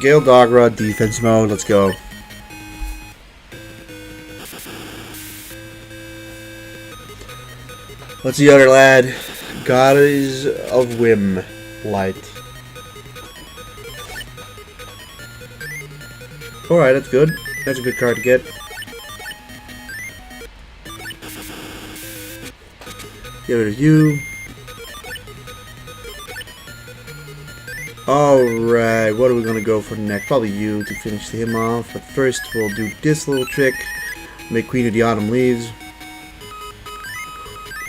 Gale Dogra, defense mode, let's go. What's the other lad? Goddess of Whim. Light. Alright, that's good. That's a good card to get. Get rid of you. Alright, what are we gonna go for next? Probably you to finish him off. But first we'll do this little trick. Make Queen of the Autumn Leaves.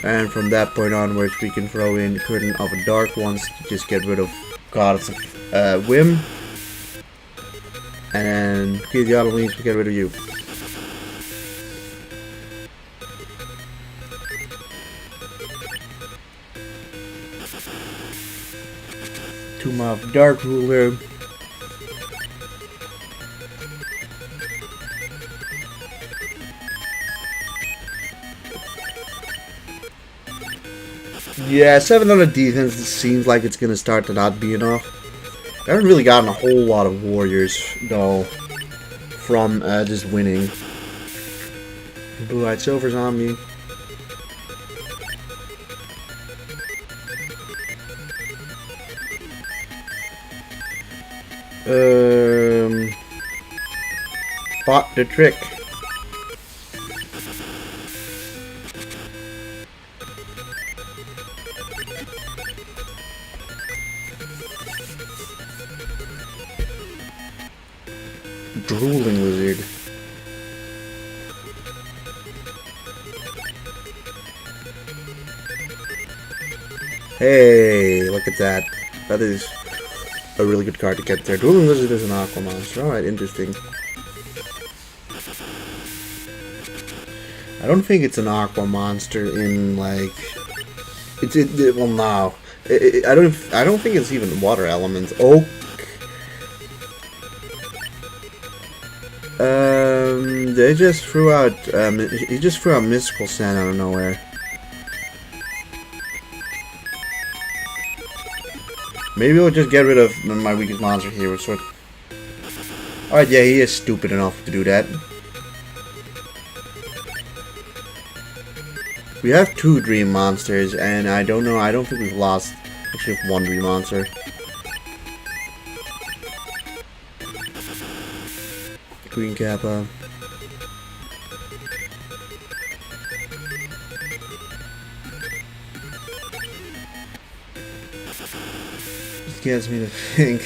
And from that point onwards, we can throw in Curtain of a Dark Ones to just get rid of Goddess of Whim. And then Queen of the Autumn Leaves, we get rid of you. Tomb of Dark Ruler. Yeah, 700 defense seems like it's gonna start to not be enough. I haven't really gotten a whole lot of warriors, though, from just winning. Blue-eyed silver zombie. Bought the trick. Drooling lizard. Hey, look at that. That is a really good card to get there. Dueling Lizard is an aqua monster. Alright, interesting. I don't think it's an aqua monster in like well no. I don't think it's even water elements. Oh. They just threw out he just threw out Mystical Sand out of nowhere. Maybe we'll just get rid of my weakest monster here. Alright, yeah, he is stupid enough to do that. We have 2 dream monsters, and I don't know, I don't think we've lost actually 1 dream monster. Green Kappa. Gets me to think.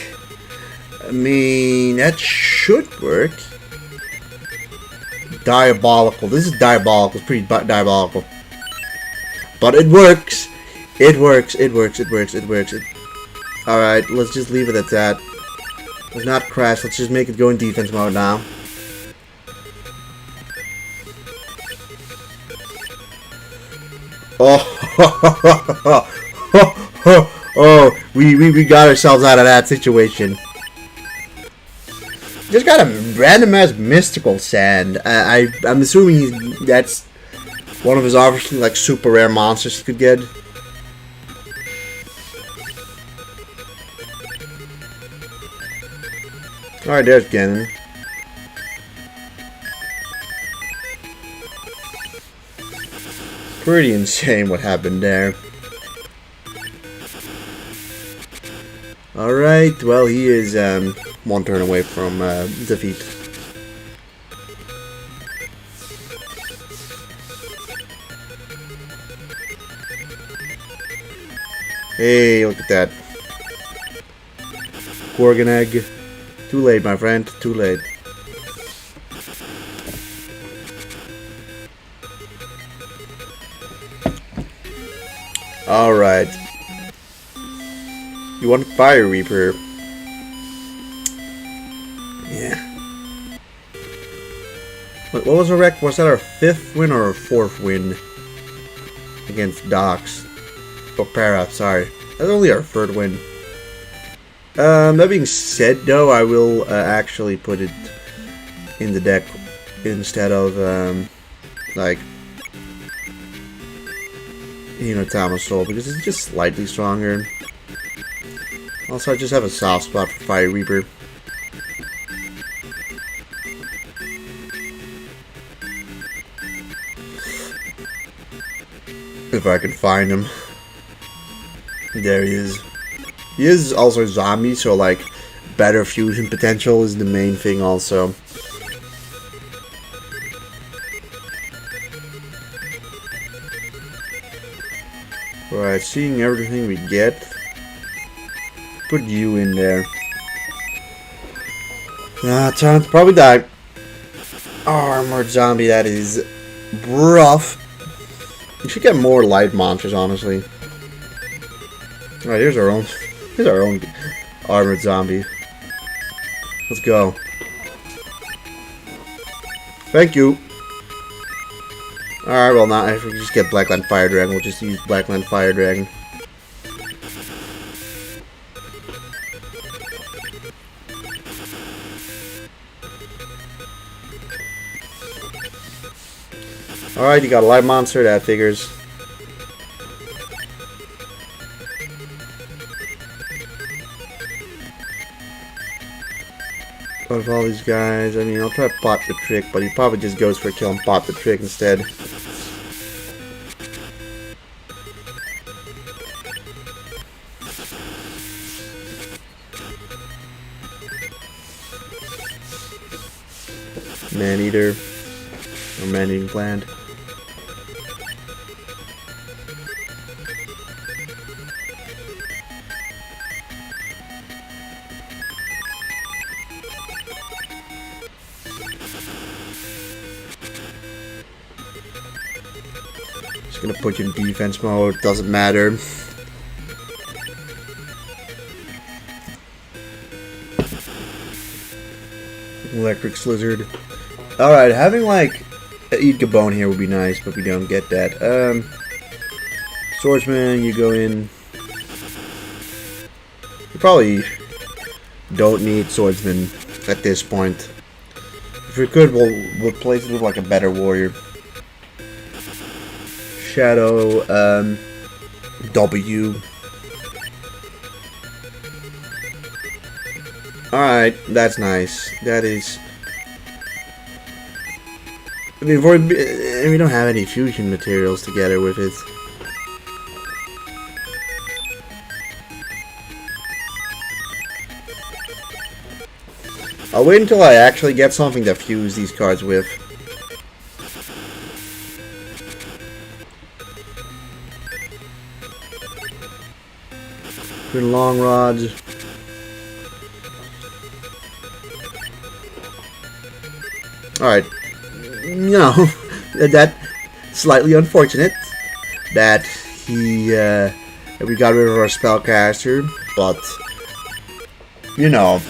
I mean, that should work. Diabolical. This is diabolical. It's pretty diabolical. But it works. It works. It works. It works. It works. Alright, let's just leave it at that. Let's not crash. Let's just make it go in defense mode now. Oh, we got ourselves out of that situation. Just got a random ass Mystical Sand. I'm assuming that's one of his obviously like super rare monsters he could get. Alright, there's Ganon. Pretty insane what happened there. Alright, well he is 1 turn away from defeat. Hey, look at that. Gorgon egg. Too late, my friend. Too late. Alright. You want Fire Reaper? Yeah. What was our rec? Was that our 5th win or our 4th win against Docs? Oh, Para, sorry. That's only our 3rd win. That being said, though, I will actually put it in the deck instead of, like, you know, Thomas Soul, because it's just slightly stronger. Also, I just have a soft spot for Fire Reaper. If I can find him. There he is. He is also a zombie, so like better fusion potential is the main thing also. Alright, seeing everything we get. Put you in there. Time to probably die. Armored zombie, that is rough. We should get more light monsters, honestly. Alright, here's our own armored zombie. Let's go. Thank you. Alright, well now if we just get Blackland Fire Dragon, we'll just use Blackland Fire Dragon. Alright, you got a light monster, that figures. Out of all these guys, I mean, I'll try to pop the trick, but he probably just goes for a kill and pop the trick instead. Man-eater. Or man-eating plant. Just gonna put you in defense mode, doesn't matter. Electric Slizzard. Alright, having like Eat Gabon here would be nice, but we don't get that. Swordsman, you go in. You probably don't need Swordsman at this point. If we could, we'll place it with like a better warrior. Shadow, W. Alright, that's nice. That is... I mean, we don't have any fusion materials together with it. I'll wait until I actually get something to fuse these cards with. Twin Long Rods. Alright. You know, that's slightly unfortunate that we got rid of our spellcaster, but you know,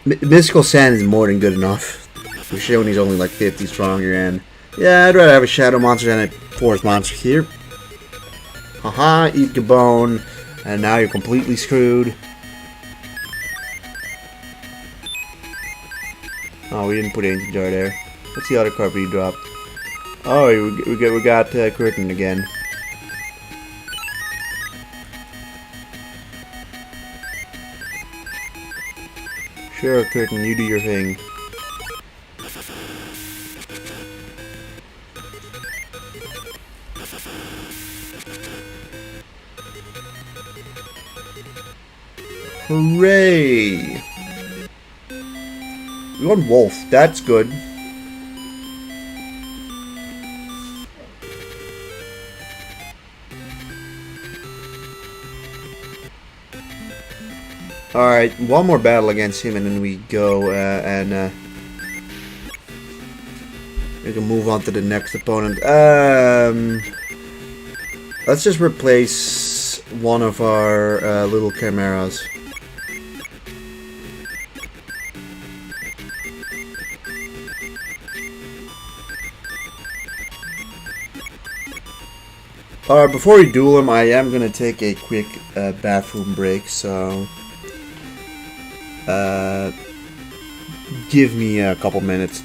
Mystical Sand is more than good enough. We've shown he's only like 50 stronger, and yeah, I'd rather have a Shadow monster than a Forest monster here. Haha, eat your bone, and now you're completely screwed. Oh, we didn't put Ancient Jar there. What's the other card we dropped? Oh, we got Curtain again. Sure, Curtain, you do your thing. Hooray! We won Wolf, that's good. Alright, one more battle against him and then we go we can move on to the next opponent. Let's just replace one of our little chimeras. Alright, before we duel him, I am going to take a quick bathroom break, so give me a couple minutes.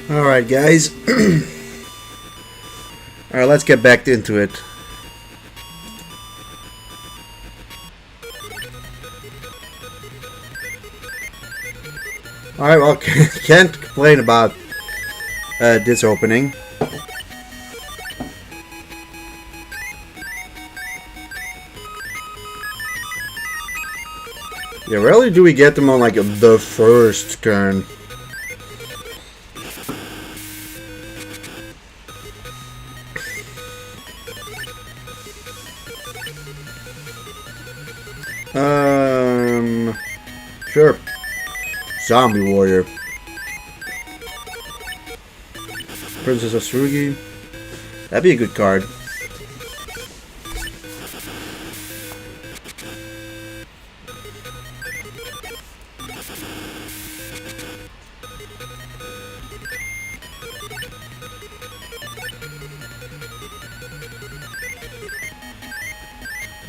Alright, guys. Alright, let's get back into it. Alright, well, can't complain about this opening. Yeah, rarely do we get them on like the first turn. Sure. Zombie Warrior. Princess of Surugi. That'd be a good card.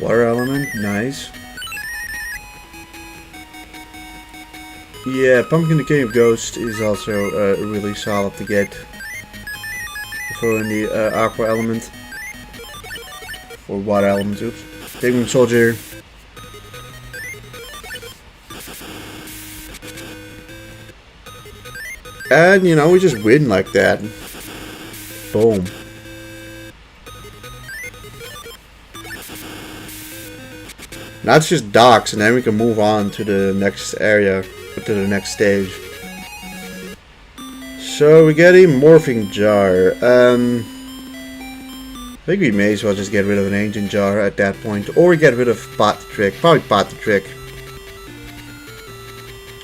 Water element, nice. Yeah, Pumpkin the King of Ghosts is also really solid to get. Throw in the Aqua element. Or Water element, oops. Digman Soldier. And, you know, we just win like that. Boom. That's just docks, and then we can move on to the next area, to the next stage. So we get a morphing jar. I think we may as well just get rid of an ancient jar at that point, or we get rid of Pot the Trick. Probably Pot the Trick.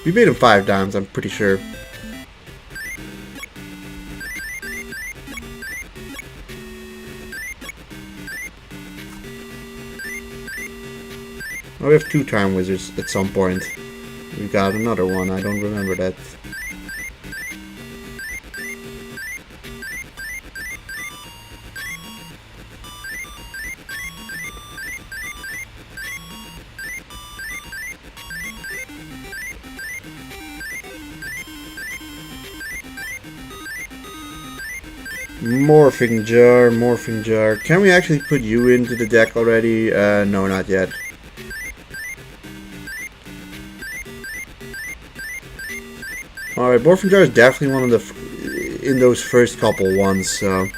We made him 5 times, I'm pretty sure. Oh, we have 2 Time Wizards at some point. We got another one, I don't remember that. Morphing jar, morphing jar. Can we actually put you into the deck already? No, not yet. Alright, morphing jar is definitely one of the in those first couple ones, so I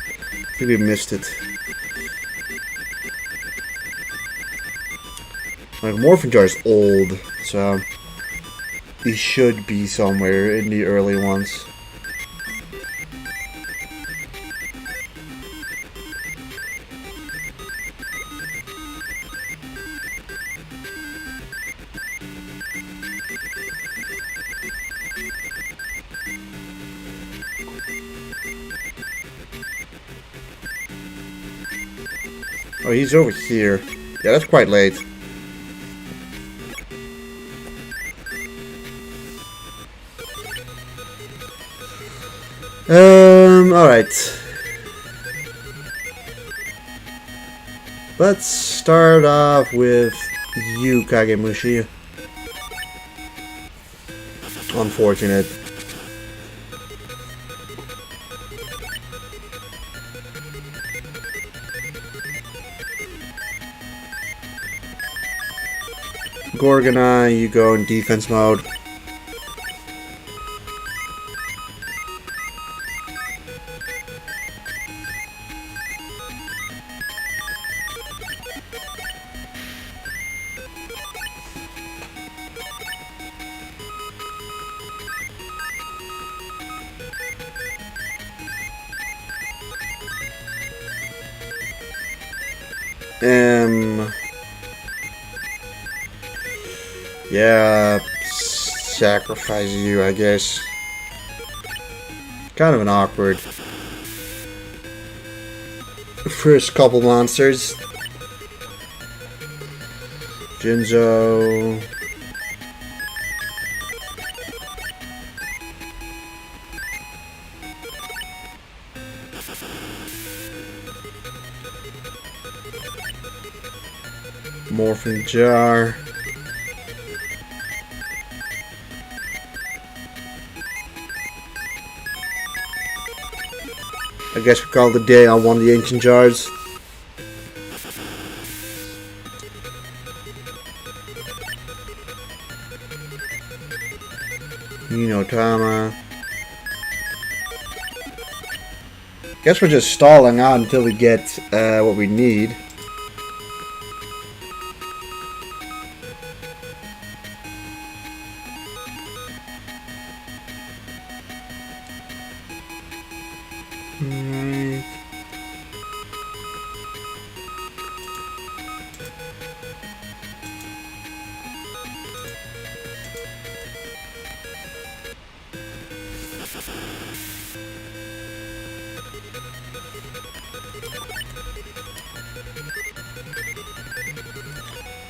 think we missed it. Like, morphing jar is old, so he should be somewhere in the early ones. Oh, he's over here. Yeah, that's quite late. Alright. Let's start off with you, Kagemushi. Unfortunate. Gorgonite, you go in defense mode. Yeah, sacrifice you, I guess. Kind of an awkward first couple monsters. Jinzo. Morphing jar. I guess we called it a day on one of the ancient jars. Tama. Guess we're just stalling on until we get what we need.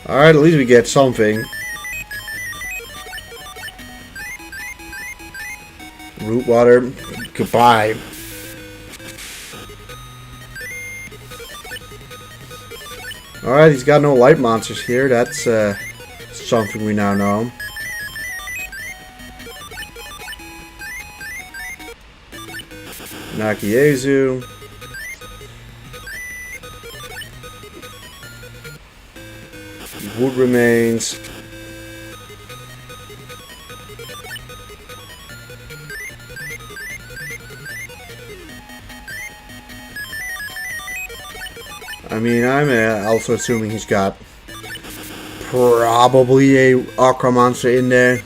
Alright, at least we get something. Root water. Goodbye. Alright, he's got no light monsters here. That's something we now know. Nakiezu. Wood remains. I mean, I'm also assuming he's got probably a aqua monster in there.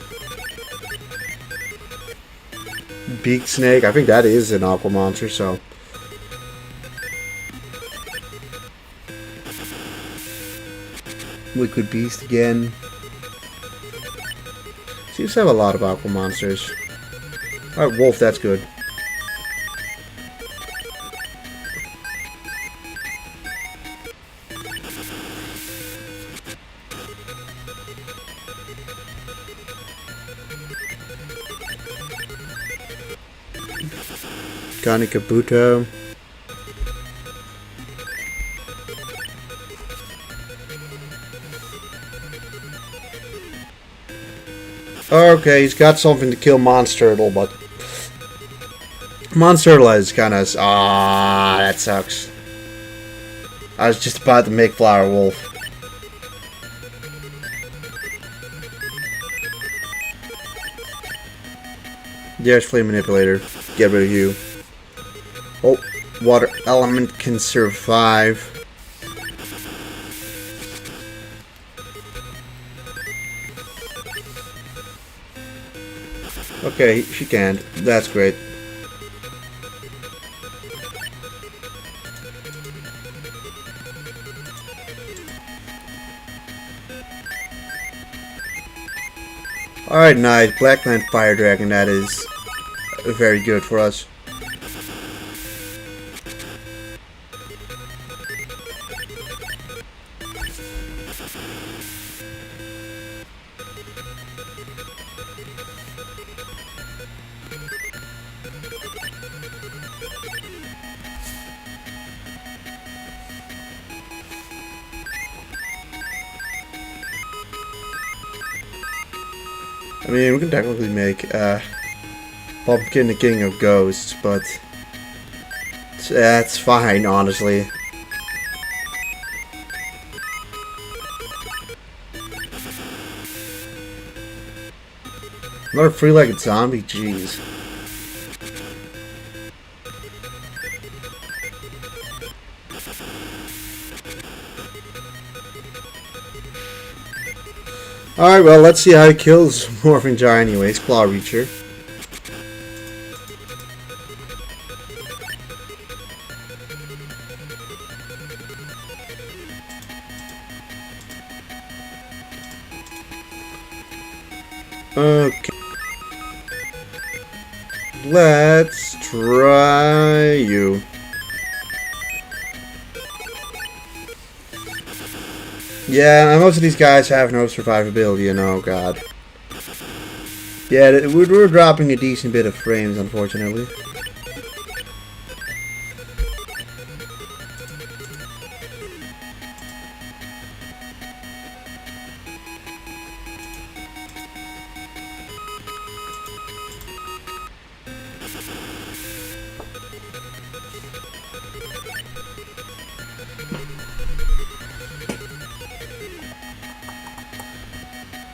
Beak snake. I think that is an aqua monster, so. Liquid beast again. Seems to have a lot of aqua monsters. Alright, wolf, that's good. Gani Kabuto. Okay, he's got something to kill Monsturtle, but Monsturtle is kind of that sucks. I was just about to make Flower Wolf. There's Flame Manipulator. Get rid of you. Oh, Water Element can survive. Okay, she can. That's great. Alright, nice. Blackland Fire Dragon, that is very good for us. I mean, we can technically make Pumpkin the King of Ghosts, but that's fine, honestly. Another three-legged zombie? Jeez. Alright, well, let's see how he kills Morphing Jar anyways. Claw Reacher. Okay. Let's try you. Yeah, most of these guys have no survivability, and oh god. Yeah, we're dropping a decent bit of frames, unfortunately.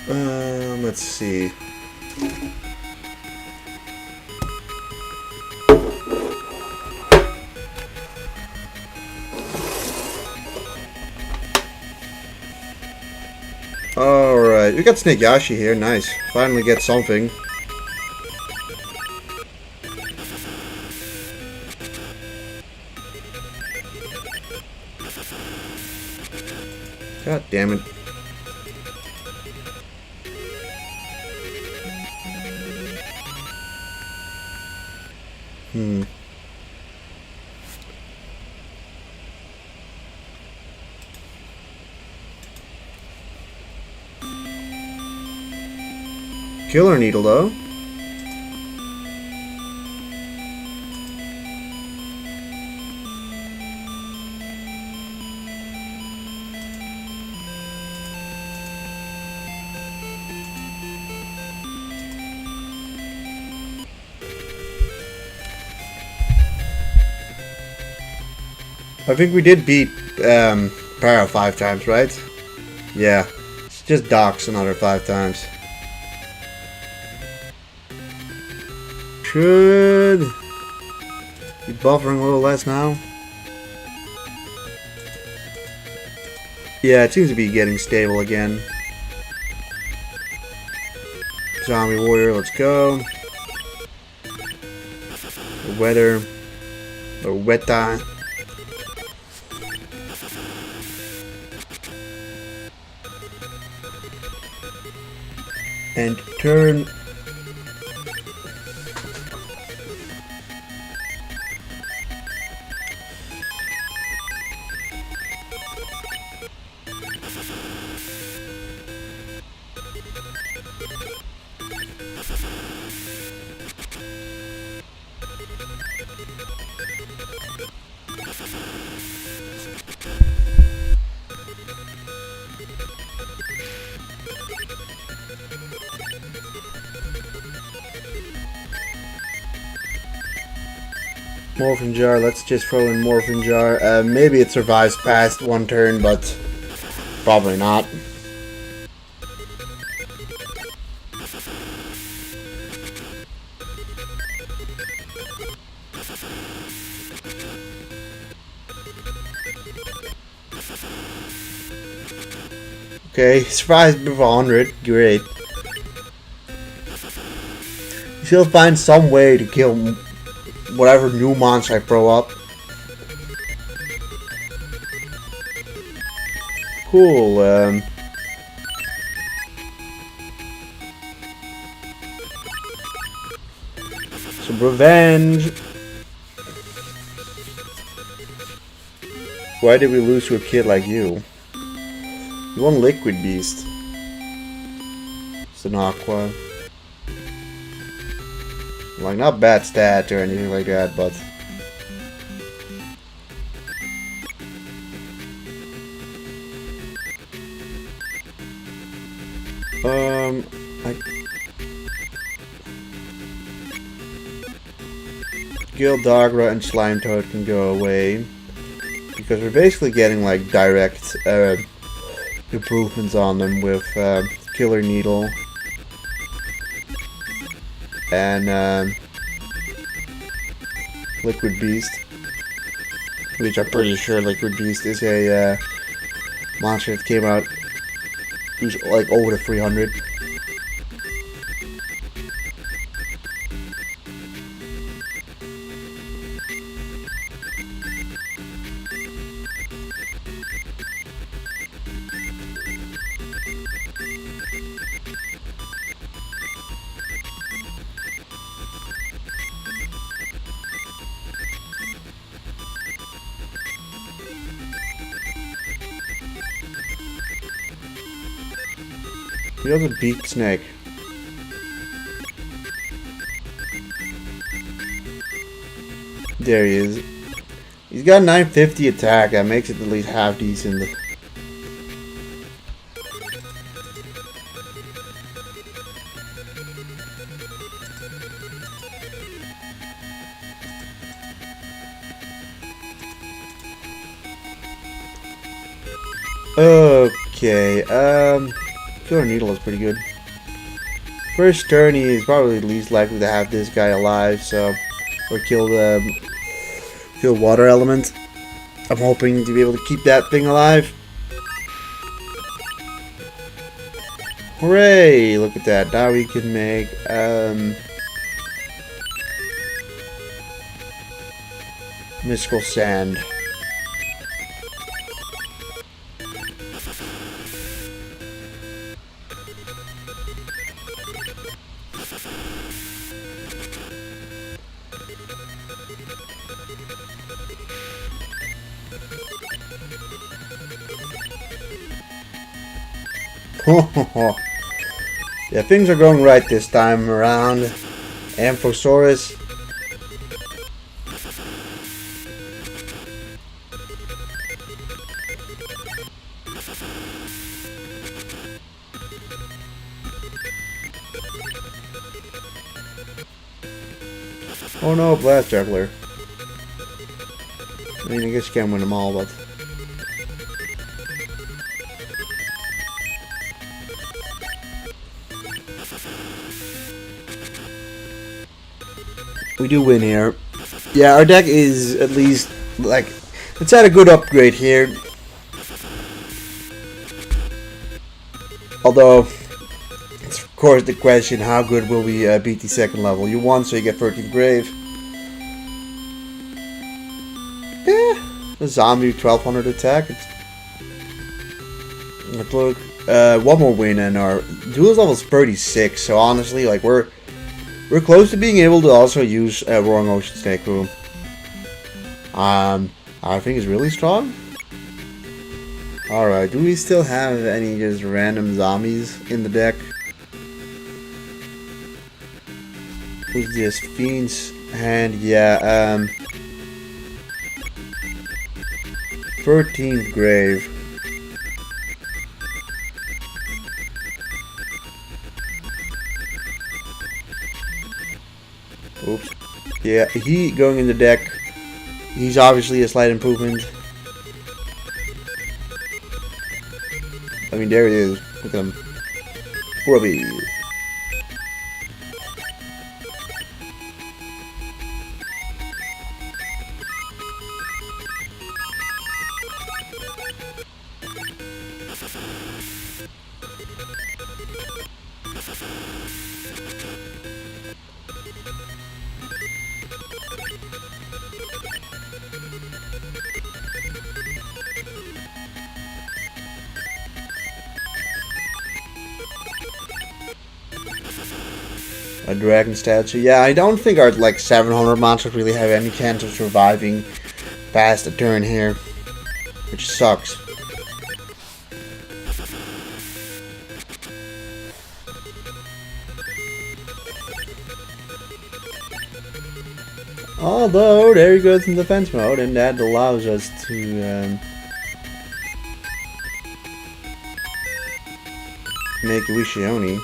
Let's see. Alright, we got Snake Yashi here, nice. Finally get something. God damn it. Killer Needle, though. I think we did beat Para 5 times, right? Yeah. It's just Docs another 5 times. Should be buffering a little less now. Yeah, it seems to be getting stable again. Zombie Warrior, let's go. Weather. Or Weta. And turn. Morphin Jar, let's just throw in Morphin Jar. Maybe it survives past one turn, but probably not. Okay, survives before 100, great. She'll find some way to kill whatever new monster I throw up. Cool, some revenge. Why did we lose to a kid like you? You want Liquid Beast. It's an Aqua. Like, not bad stat or anything like that, but... Gildagra and Slime Toad can go away. Because we're basically getting, like, direct, improvements on them with, Killer Needle. And Liquid Beast, which I'm pretty sure Liquid Beast is a monster that came out who's like over the 300. He doesn't beat Snake. There he is. He's got 950 attack. That makes it at least half decent. Okay, Killer Needle is pretty good. First turn, he is probably least likely to have this guy alive, so or kill water element. I'm hoping to be able to keep that thing alive. Hooray! Look at that. Now we can make mystical sand. Yeah, things are going right this time around. Amphosaurus. Oh no, Blast Juggler. I mean, I guess you can't win them all, but... we do win here. Yeah, our deck is at least, like, it's had a good upgrade here. Although, it's of course the question, how good will we beat the second level? You won, so you get 13th Grave. Yeah, a zombie 1200 attack. Let's look. One more win and our duel's level is 36, so honestly, like, we're close to being able to also use Roaring Ocean Snake Room. I think is really strong. Alright, do we still have any just random zombies in the deck? Who's this? Fiend's Hand, yeah, 13th Grave. Oops. Yeah, he going in the deck. He's obviously a slight improvement. I mean, there it is. Look at him. Grubby. A dragon statue. Yeah, I don't think our like 700 monsters really have any chance of surviving past a turn here, which sucks. Although there he goes in defense mode, and that allows us to make Wishioni.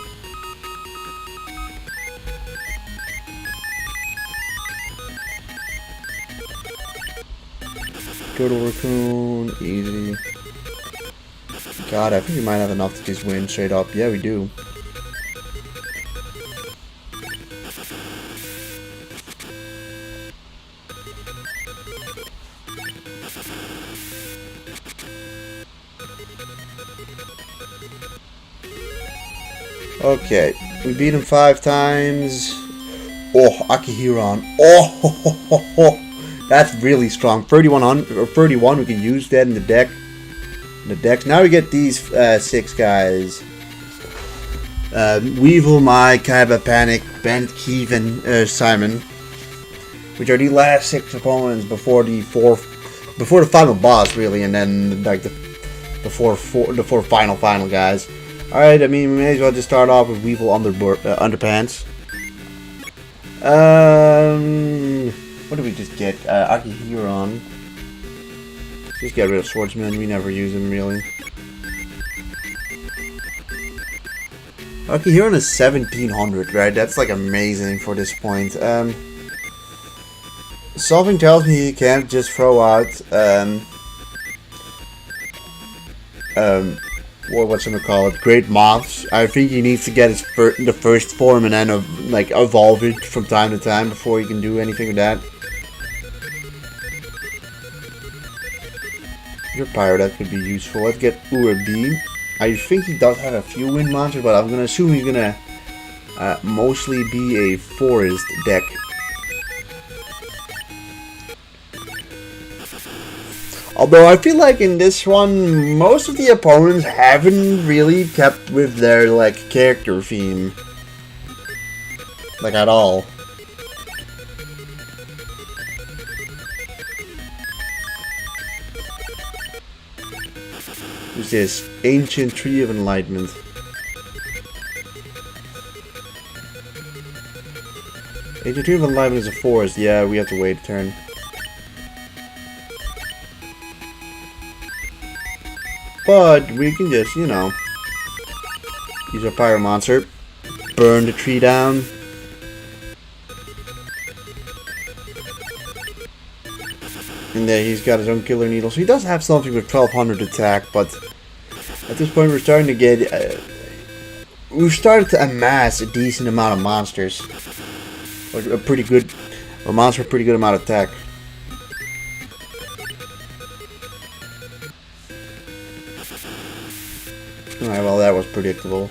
Turtle Raccoon, easy. God, I think we might have enough to just win straight up. Yeah, we do. Okay, we beat him 5 times. Oh, Akihiron. Oh, that's really strong. 3100 or 31. We can use that in the deck. Now we get these 6 guys. Weevil, Mai, Kaiba, Panic, Bent, Kevin, Simon, which are the last 6 opponents before the final boss, really, and then like the four final guys. All right, I mean, we may as well just start off with Weevil Underpants. What did we just get? Akihiron. Just get rid of Swordsman. We never use him, really. Akihiron is 1700, right? That's like amazing for this point. Something tells me he can't just throw out or whatchamacallit, Great Moths. I think he needs to get his the first form and then like evolve it from time to time before he can do anything with that. Your pyro, that could be useful. Let's get Urabi. I think he does have a few wind monsters, but I'm gonna assume he's gonna mostly be a forest deck. Although I feel like in this one, most of the opponents haven't really kept with their like character theme, like at all. Who's this? Ancient Tree of Enlightenment. Ancient Tree of Enlightenment is a forest. Yeah, we have to wait a turn. But we can just, you know, use our Pyro Monster, burn the tree down. And there he's got his own Killer Needle. So he does have something with 1200 attack, but at this point we're starting to get... we've started to amass a decent amount of monsters. Like a monster with a pretty good amount of attack. Alright, well that was predictable.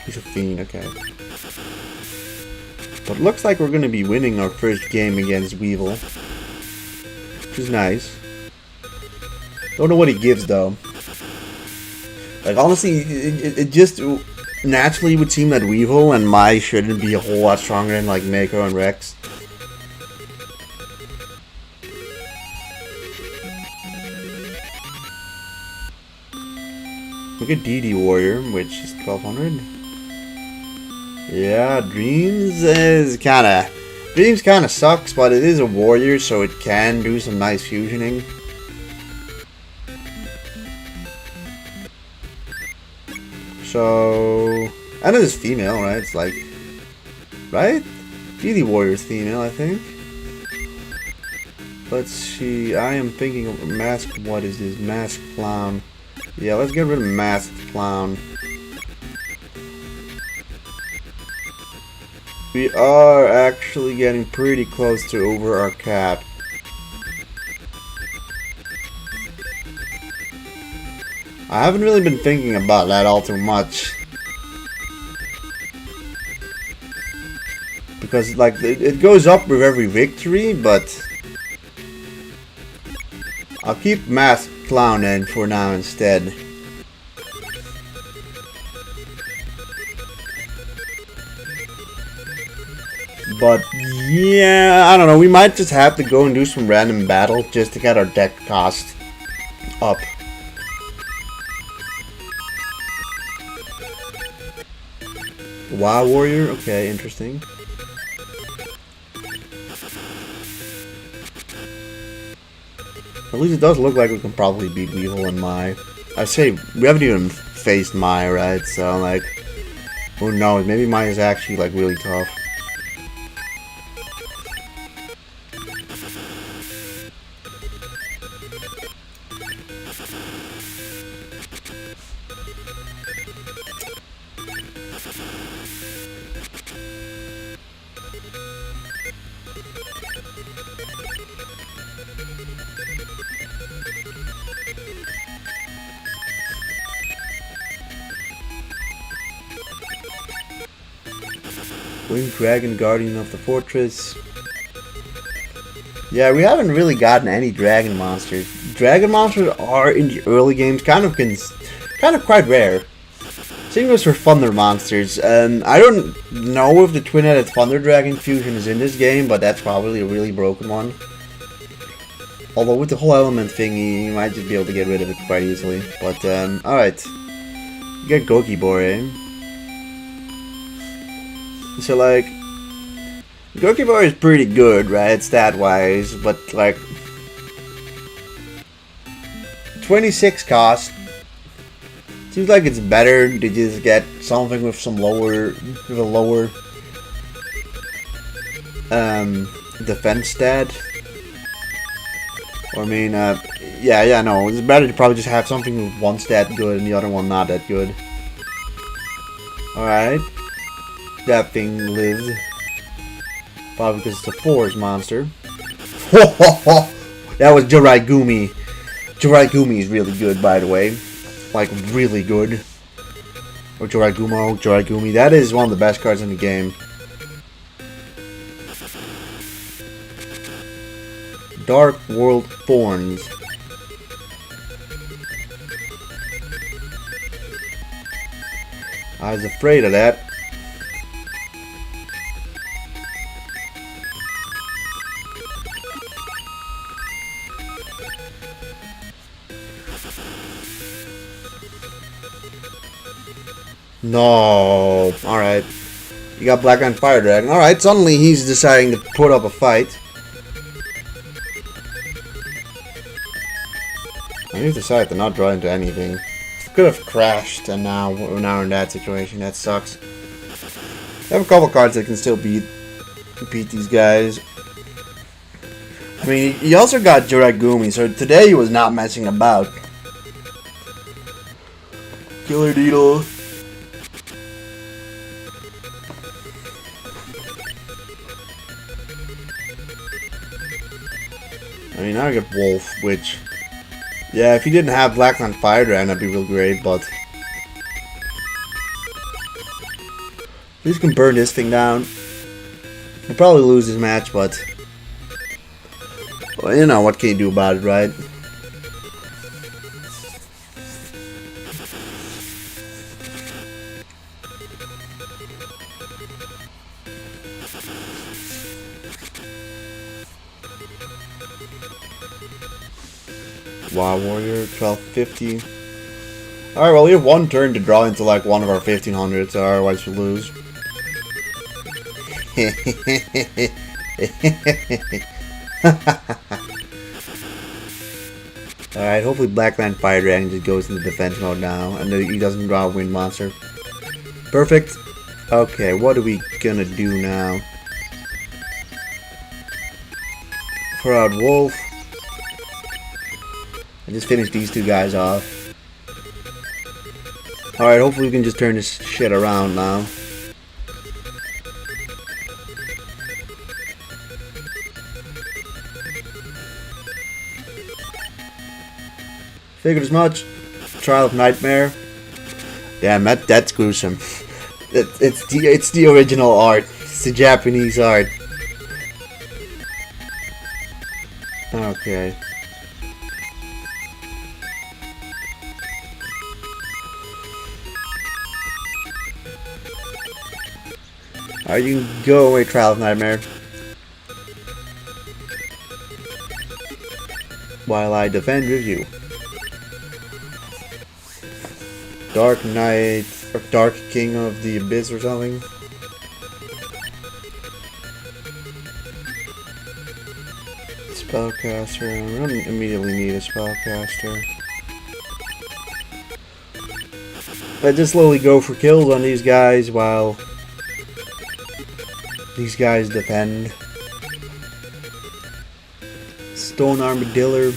He's a fiend, okay. But it looks like we're gonna be winning our first game against Weevil. Which is nice. Don't know what he gives though. Like honestly, it just naturally would seem that Weevil and Mai shouldn't be a whole lot stronger than like Mako and Rex. Look at DD Warrior, which is 1200. Yeah, Dreams kinda sucks, but it is a warrior, so it can do some nice fusioning. So, and it is female, right? It's like, right? DD Warrior's female, I think. Let's see. I am thinking of Mask. What is this? Mask Clown. Yeah, let's get rid of Masked Clown. We are actually getting pretty close to over our cap. I haven't really been thinking about that all too much. Because, like, it goes up with every victory, but... I'll keep Masked Clown in for now instead. But yeah, I don't know, we might just have to go and do some random battle just to get our deck cost up. Wow Warrior, okay, interesting. At least it does look like we can probably beat Weevil and Mai. I say, we haven't even faced Mai, right? So, like, who knows? Maybe Mai is actually, like, really tough. Winged Dragon, Guardian of the Fortress. Yeah, we haven't really gotten any dragon monsters. Dragon monsters are in the early games kind of quite rare. Same goes for Thunder monsters. I don't know if the twin-headed Thunder Dragon fusion is in this game, but that's probably a really broken one. Although with the whole element thingy, you might just be able to get rid of it quite easily. But alright. You get Gokibore, eh? So, like, Gokibore is pretty good, right, stat-wise, but, like, 26 cost. Seems like it's better to just get something with some lower, defense stat. Or I mean, yeah, no, it's better to probably just have something with one stat good and the other one not that good. Alright. That thing lived. Probably because it's a forest monster. That was Jiraigumi. Jiraigumi is really good, by the way. Like, really good. Or Jiraigumi. That is one of the best cards in the game. Dark World Thorns. I was afraid of that. No. Alright. You got Black Line Fire Dragon. Alright, suddenly he's deciding to put up a fight. I need to decide to not draw into anything. Could have crashed, and now we're in that situation. That sucks. I have a couple cards that can still beat these guys. I mean, he also got Jiraigumi, so today he was not messing about. Killer Needle. I mean, now I get Wolf, which... Yeah, if he didn't have Black Line Fire Dragon, that'd be real great, but... At least can burn this thing down. He'll probably lose this match, but... Well, you know, what can you do about it, right? Wow, Warrior, 1250. Alright, well, we have one turn to draw into like one of our 1500s, so otherwise we lose. Alright, hopefully Black Line Fire Dragon just goes into defense mode now, and he doesn't draw a wind monster. Perfect. Okay, what are we gonna do now? Throw out Wolf. And just finish these two guys off. Alright, hopefully we can just turn this shit around now. Figured as much. Trial of Nightmare. Damn, that's gruesome. It's the original art. It's the Japanese art. Okay. Alright, you can go away, Trial of Nightmare. While I defend with you. Dark Knight, or Dark King of the Abyss or something. Spellcaster. I don't immediately need a spellcaster. I just slowly go for kills on these guys while these guys defend. Stone Armadillo.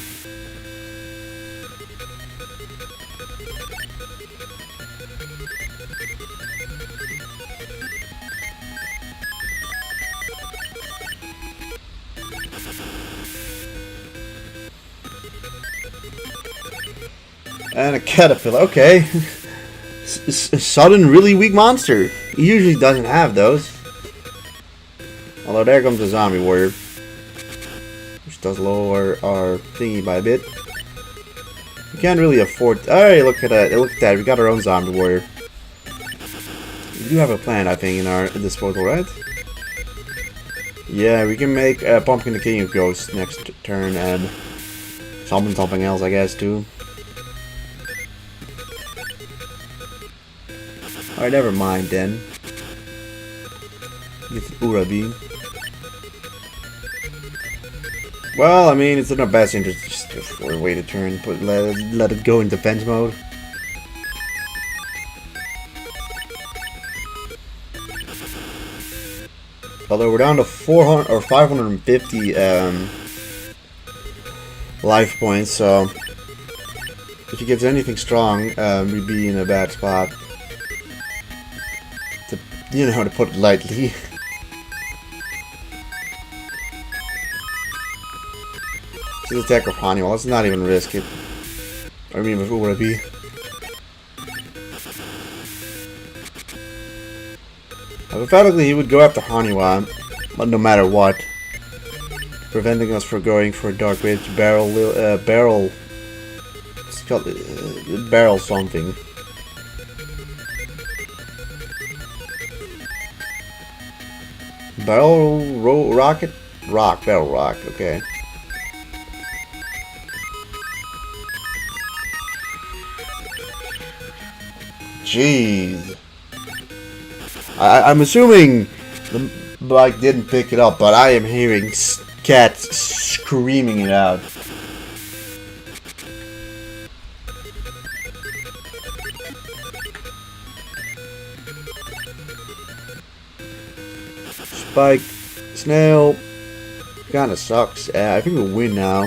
And a Caterpillar. Okay. Sudden really weak monster. He usually doesn't have those. Although there comes the Zombie Warrior. Which does lower our thingy by a bit. We can't really afford... Alright, look at that. Look at that. We got our own Zombie Warrior. We do have a plan, I think, in our disposal, right? Yeah, we can make Pumpkin the King of Ghosts next turn and something else, I guess, too. Alright, never mind then. Get the Urabi. Well, I mean, it's in our best interest just for a way to turn, but let it go in defense mode. Although we're down to 400 or 550 life points, so if he gets anything strong, we'd be in a bad spot. To put it lightly. This attack of Honeywell, let's not even risk it. I mean, who would it be? Hypothetically, he would go after Honeywell, but no matter what, preventing us from going for Dark Witch barrel. It's called barrel something. Barrel rocket rock barrel rock. Okay. Jeez. I'm assuming the bike didn't pick it up, but I am hearing cats screaming it out. Spike, snail, kinda sucks. I think we'll win now.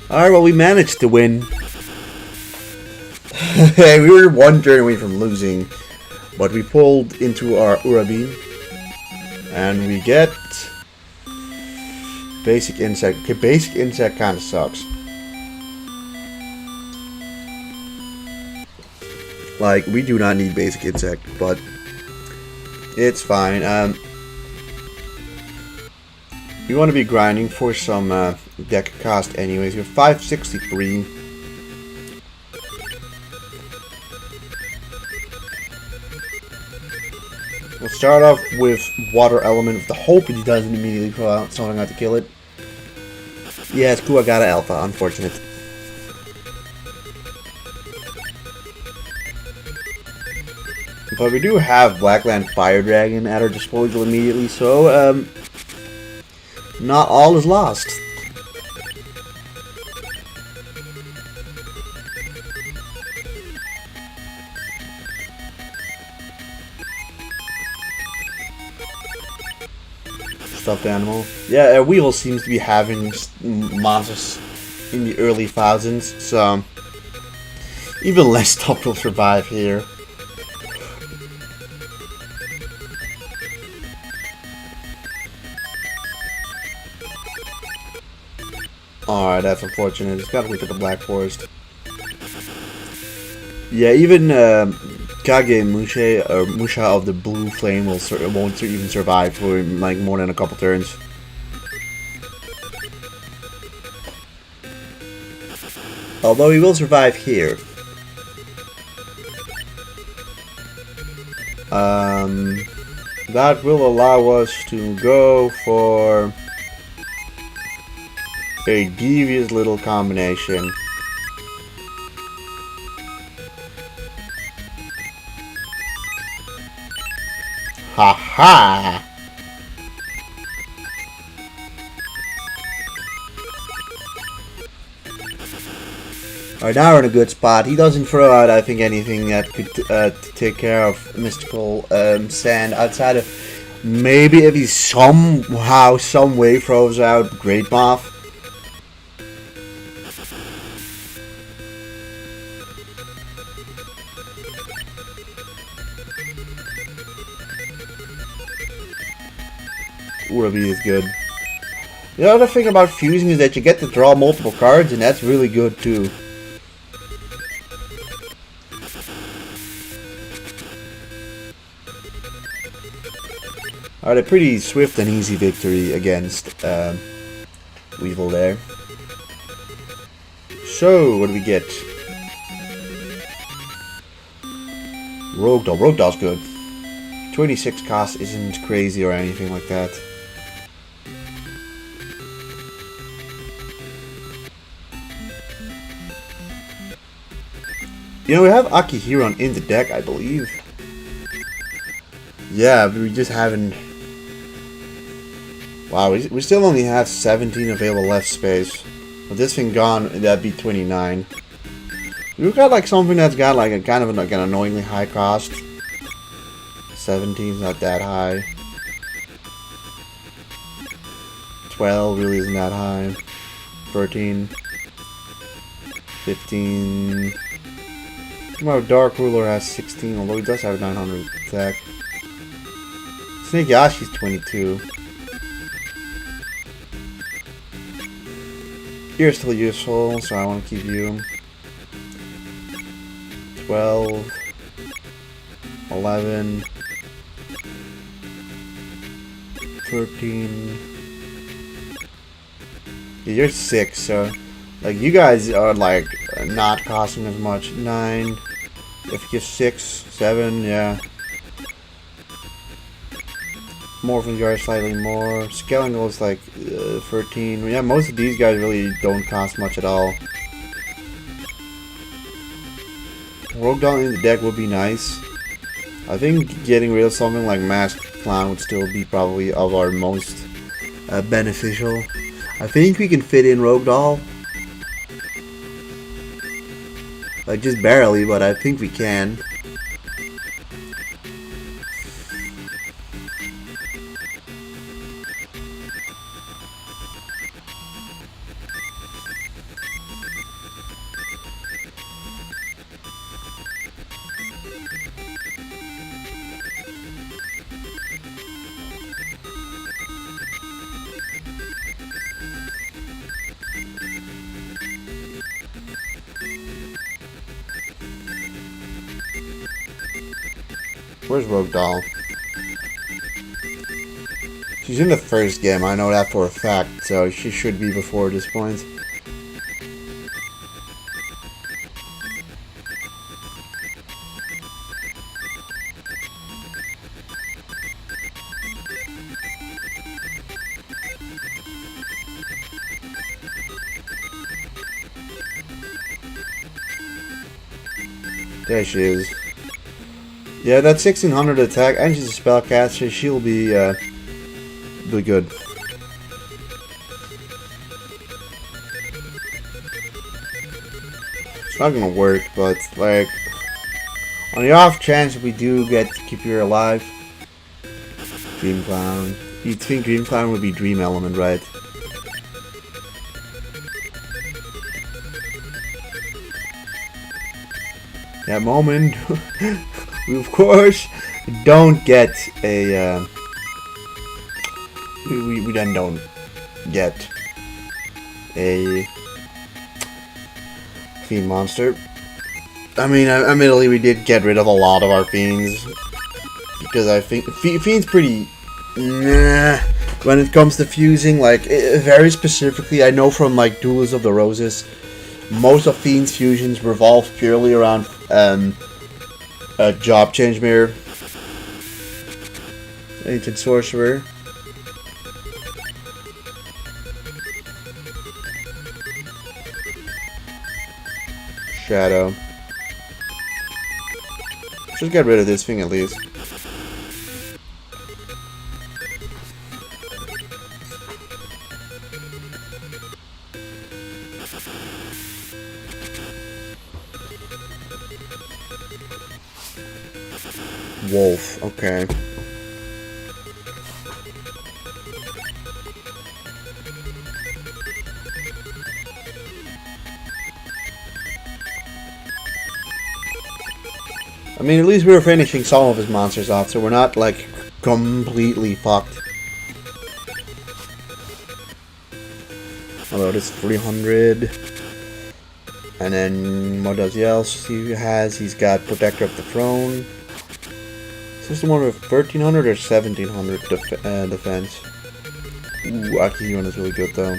Alright, well, we managed to win. We were one turn away from losing, but we pulled into our Urabi, and we get basic insect. Okay, basic insect kind of sucks. Like, we do not need basic insect, but it's fine. We want to be grinding for some deck cost anyways. We're 563. We'll start off with Water Element with the hope he doesn't immediately throw out something out to kill it. Yeah, it's cool, I got an Alpha, unfortunate. But we do have Blackland Fire Dragon at our disposal immediately, so not all is lost. Stuffed animal. Yeah, Weevil seems to be having monsters in the early thousands, so even less stuff will survive here. Alright, that's unfortunate. It's gotta look at the Black Forest. Yeah, even Kage Musha, or Musha of the Blue Flame won't even survive for like more than a couple turns. Although he will survive here. That will allow us to go for a devious little combination. Ha ha! Alright, now we're in a good spot. He doesn't throw out, I think, anything that could take care of Mystical Sand outside of maybe if he somehow, some way throws out Great Moth. Urabi is good. The other thing about fusing is that you get to draw multiple cards, and that's really good too. Alright, a pretty swift and easy victory against Weevil there. So, what do we get? Rogue Doll. Rogue Doll's good. 26 cost isn't crazy or anything like that. You know, we have Akihiron in the deck, I believe. Yeah, but we just haven't... Wow, we still only have 17 available left space. With this thing gone, that'd be 29. You've got like something that's got like a kind of like an annoyingly high cost. 17's not that high. 12 really isn't that high. 13. 15. Well, Dark Ruler has 16, although he does have 900 attack. Snake Yashi's 22. You're still useful, so I want to keep you. 12. 11. 13. Yeah, you're 6, so like you guys are like not costing as much. 9. If you're 6, 7, yeah. Morphin Jar slightly more. Skeletal is like 13. Yeah, most of these guys really don't cost much at all. Rogue Doll in the deck would be nice. I think getting rid of something like Masked Clown would still be probably of our most beneficial. I think we can fit in Rogue Doll. Like just barely, but I think we can. Where's Rogue Doll? She's in the first game, I know that for a fact, so she should be before this point. There she is. Yeah, that 1600 attack, and she's a spellcaster. She'll be good. It's not gonna work, but like on the off chance we do get to keep her alive. Dream Clown. You'd think Dream Clown would be Dream Element, right? That moment. We of course don't get a we then don't get a fiend monster. I mean, admittedly we did get rid of a lot of our fiends because I think fiend's pretty nah when it comes to fusing. Like very specifically, I know from like Duelist of the Roses, most of fiend's fusions revolve purely around a job change mirror. Ancient Sorcerer. Shadow. Just get rid of this thing at least. Wolf, okay. I mean, at least we were finishing some of his monsters off, so we're not, like, completely fucked. Although this 300. And then, what else he has? He's got Protector of the Throne. Is this the one with 1300 or 1700 defense? Ooh, Akihiron is really good though.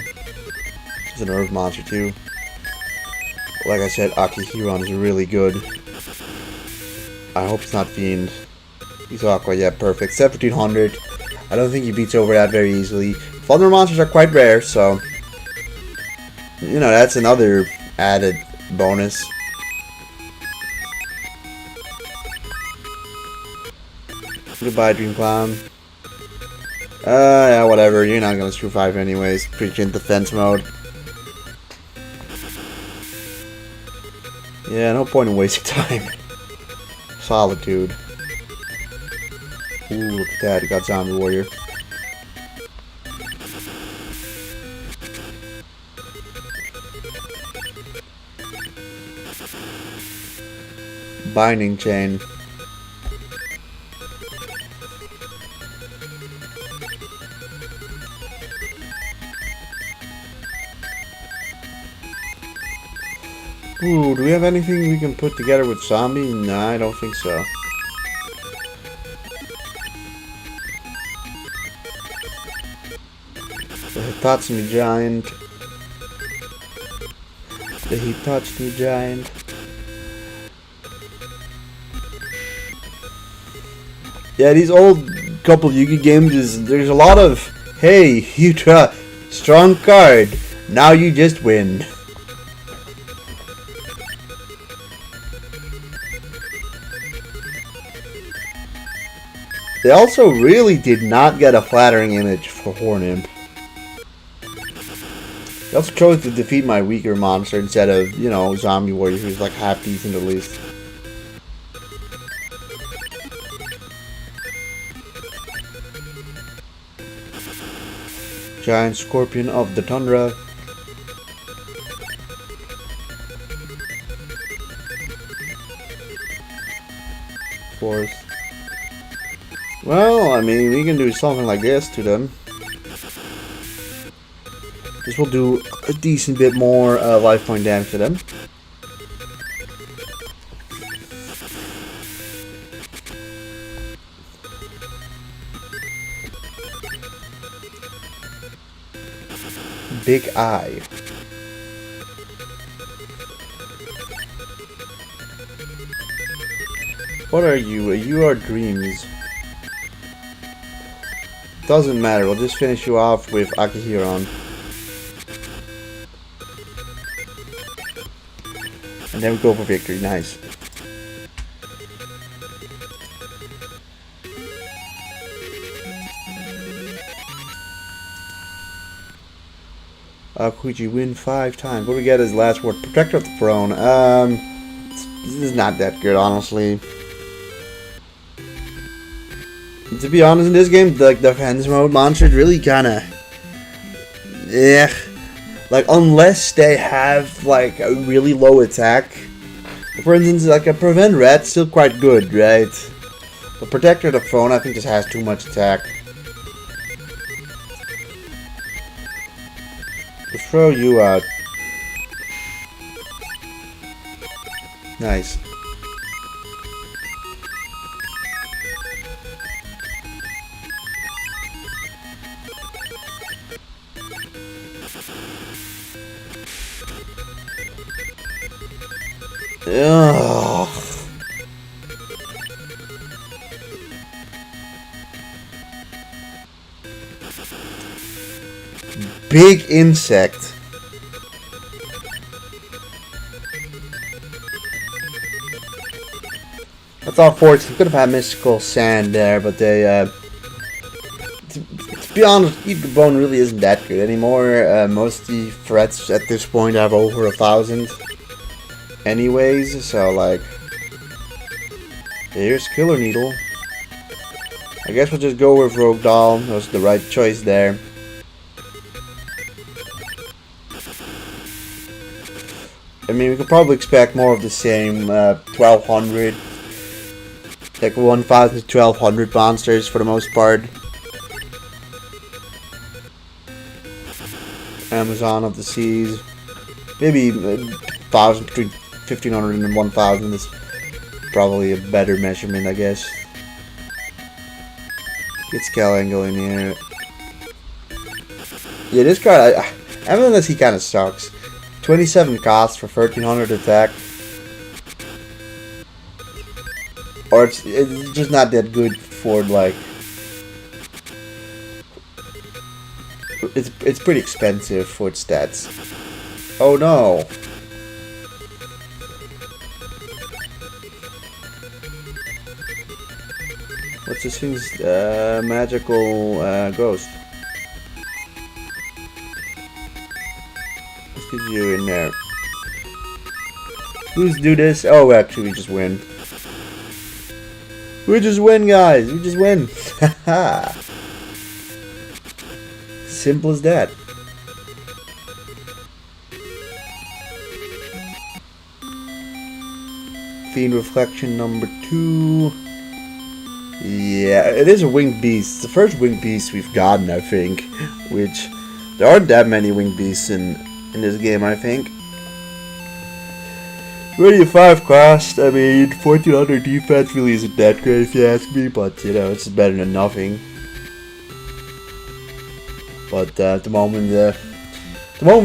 He's an Earth monster too. Like I said, Akihiron is really good. I hope it's not Fiend. He's Aqua, yeah, perfect. 1700. I don't think he beats over that very easily. Thunder monsters are quite rare, so you know, that's another added bonus. Goodbye, Dream Clown. Yeah, whatever. You're not gonna survive anyways. Preach in defense mode. Yeah, no point in wasting time. Solitude. Ooh, look at that. We got Zombie Warrior. Binding chain. Ooh, do we have anything we can put together with zombie? Nah, I don't think so. The Hitachi Giant. The Hitachi Giant. Yeah, these old couple Yu-Gi games, there's a lot of, hey, you draw strong card, now you just win. They also really did not get a flattering image for Horn Imp. They also chose to defeat my weaker monster instead of, you know, Zombie Warrior, who's like half decent at least. Giant Scorpion of the Tundra. Fourth. Well, I mean, we can do something like this to them. This will do a decent bit more life point damage to them. Big Eye. What are you? You are dreams. Doesn't matter, we'll just finish you off with Akihiron. And then we go for victory, nice. Akuji win 5 times. What do we get as last word? Protector of the Throne. This is not that good, honestly. To be honest, in this game, the defense mode monsters really kinda... yeah. Like, unless they have, like, a really low attack. For instance, like, a Prevent Rat's still quite good, right? But Protector of the Throne, I think, just has too much attack. To throw you out. Nice. Ugh. Big insect. That's all fortunate. Could have had mystical sand there, but they to be honest, Eat the Bone really isn't that good anymore. Most of the threats at this point have over 1,000 anyways, so like, here's Killer Needle. I guess we'll just go with Rogue Doll. That was the right choice there. I mean, we could probably expect more of the same 1,200, like 1,000 to 1,200 monsters for the most part. Amazon of the Seas. Maybe 1,000, between 1,500 and 1,000 is probably a better measurement, I guess. Get Scale Angle in here. Yeah, this card, I mean, unless he kind of sucks. 27 cost for 1,300 attack. Or it's just not that good for, like... It's pretty expensive for its stats. Oh no! What's this thing's magical ghost? Let's get you in there. Let's do this. Oh, actually, we just win. We just win, guys. We just win. Haha. Simple as that. Fiend Reflection number 2. Yeah, it is a winged beast. It's the first winged beast we've gotten, I think. Which, there aren't that many winged beasts in this game, I think. Ready 5 cost. I mean, 1400 defense really isn't that great if you ask me, but you know, it's better than nothing. But at the moment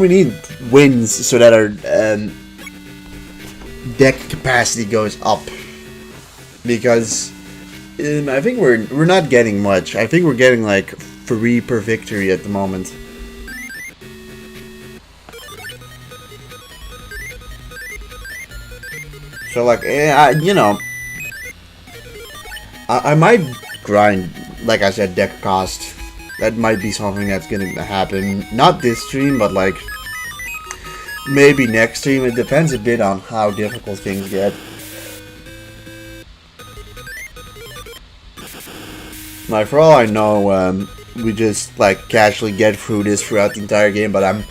we need wins so that our deck capacity goes up. Because I think we're not getting much. I think we're getting like 3 per victory at the moment. So like, you know, I might grind, like I said, deck cost. That might be something that's gonna happen. Not this stream, but like maybe next stream. It depends a bit on how difficult things get. Like for all I know, we just like casually get through this throughout the entire game, but I'm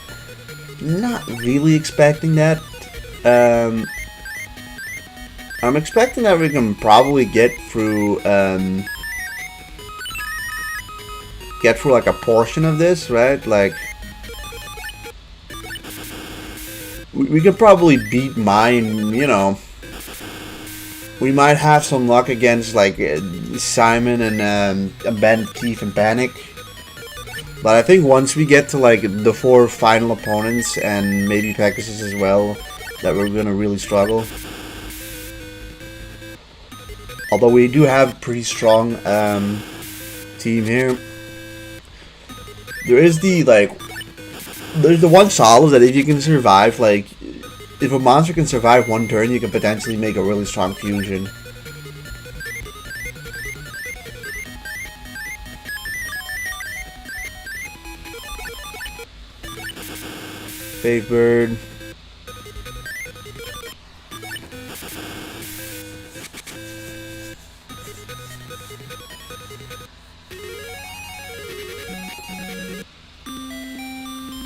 not really expecting that. I'm expecting that we can probably get through like a portion of this, right? Like we could probably beat mine, you know. We might have some luck against like Simon and Bandit Thief and Panic. But I think once we get to like the 4 final opponents and maybe Pegasus as well, that we're gonna really struggle. Although we do have a pretty strong team here. There's the one solace that if you can survive, like, if a monster can survive 1 turn, you can potentially make a really strong fusion. Fake Bird.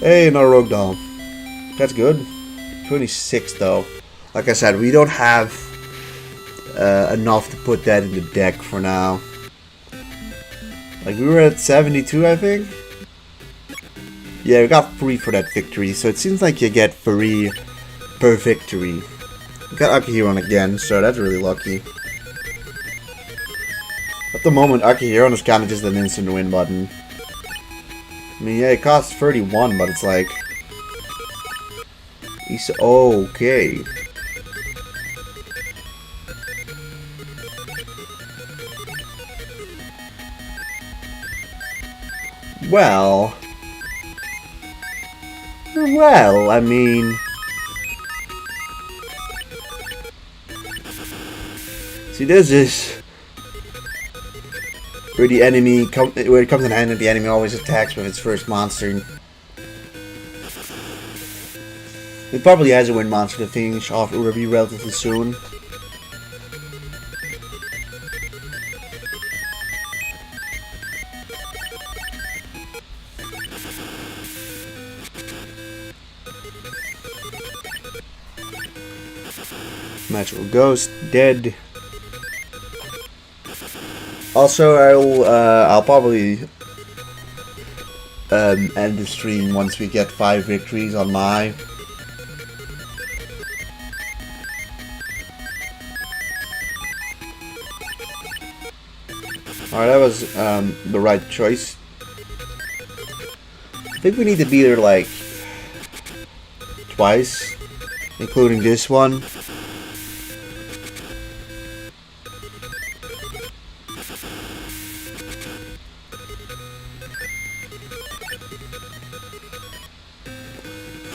Hey, another Rogue Doll. That's good. 26 though. Like I said, we don't have enough to put that in the deck for now. Like we were at 72, I think. Yeah, we got 3 for that victory, so it seems like you get 3 per victory. We got Akihiron again, so that's really lucky. At the moment, Akihiron is kind of just an instant win button. I mean, yeah, it costs 31, but it's like... He's okay. Well, I mean... See, there's this... Where the enemy, where it comes in hand, the enemy always attacks with its first monster. It probably has a win monster to finish off Urabi relatively soon. Magical Ghost, dead. Also, I'll probably end the stream once we get 5 victories on my. Alright, that was the right choice. I think we need to beat her like twice, including this one.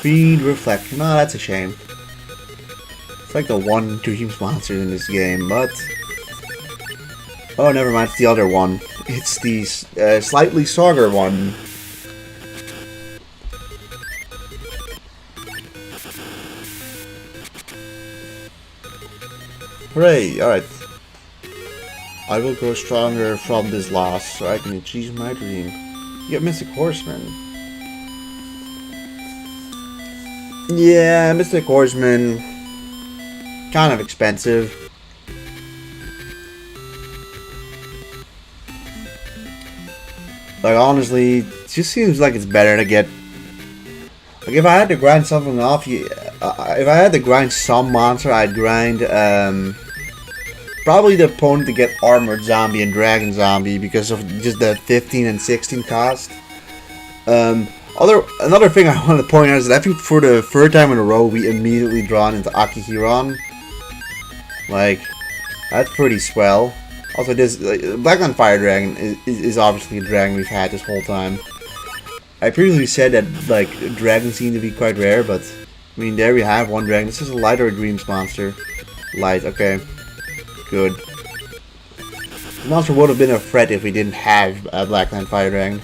Fiend Reflection. Oh, that's a shame. It's like the one Dreams monster in this game, but... Oh, never mind, it's the other one. It's the slightly stronger one. Hooray! Alright. I will grow stronger from this loss so I can achieve my dream. You get Mystic Horseman. Yeah, Mystic Horseman. Kind of expensive. Like, honestly, it just seems like it's better to get... Like, if I had to grind something off, if I had to grind some monster, I'd grind, probably the opponent to get Armored Zombie and Dragon Zombie because of just the 15 and 16 cost. Another thing I want to point out is that I think for the third time in a row, we immediately drawn into Akihiron. Like, that's pretty swell. Also, this Blackland Fire Dragon is obviously a dragon we've had this whole time. I previously said that like dragons seem to be quite rare, but I mean there we have one dragon. This is a Light or Dreams monster. Light, okay, good. The monster would have been a threat if we didn't have a Blackland Fire Dragon.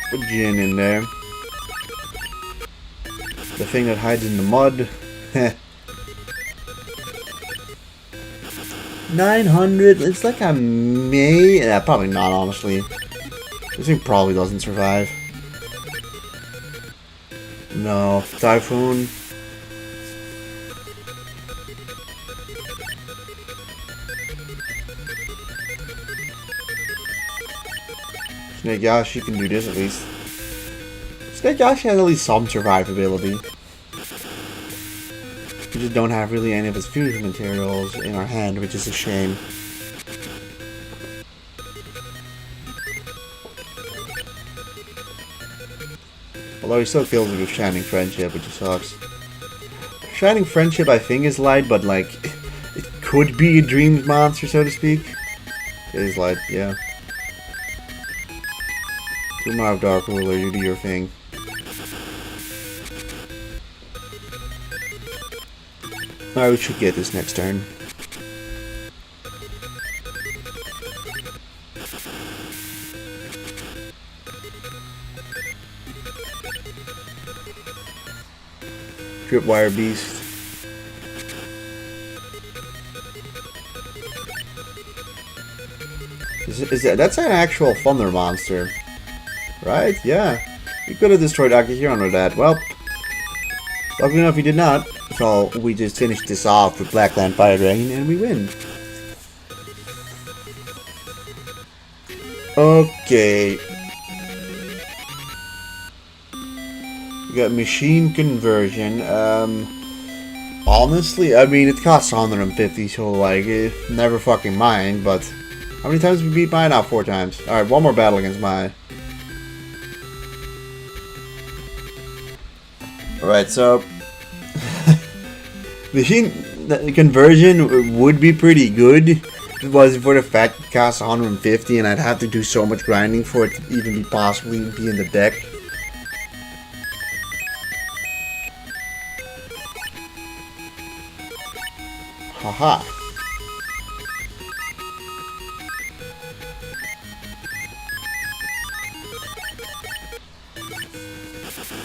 Put Jin in there. The thing that hides in the mud. 900. It's like I may. Yeah, probably not, honestly. This thing probably doesn't survive. No. Typhoon. Snake Yashi can do this at least. Snake Yashi has at least some survivability. We just don't have really any of his fusion materials in our hand, which is a shame. Although he still kills me with Shining Friendship, which sucks. Shining Friendship I think is light, but like, it could be a dream monster, so to speak. It is light, yeah. 2 more of Dark Ruler, you do your thing. Alright, we should get this next turn. Tripwire Beast. That's an actual Thunder monster. Right? Yeah. You could have destroyed Akihiron with that. Well, luckily enough he did not. So we just finished this off with Blackland Fire Dragon and we win. Okay. We got Machine Conversion. Honestly, I mean, it costs 150, so like, never fucking mind, but how many times did we beat Mai now? 4 times. Alright, one more battle against Mai. Alright, so Machine Conversion would be pretty good if it wasn't for the fact it costs 150 and I'd have to do so much grinding for it to even be possibly be in the deck. Haha.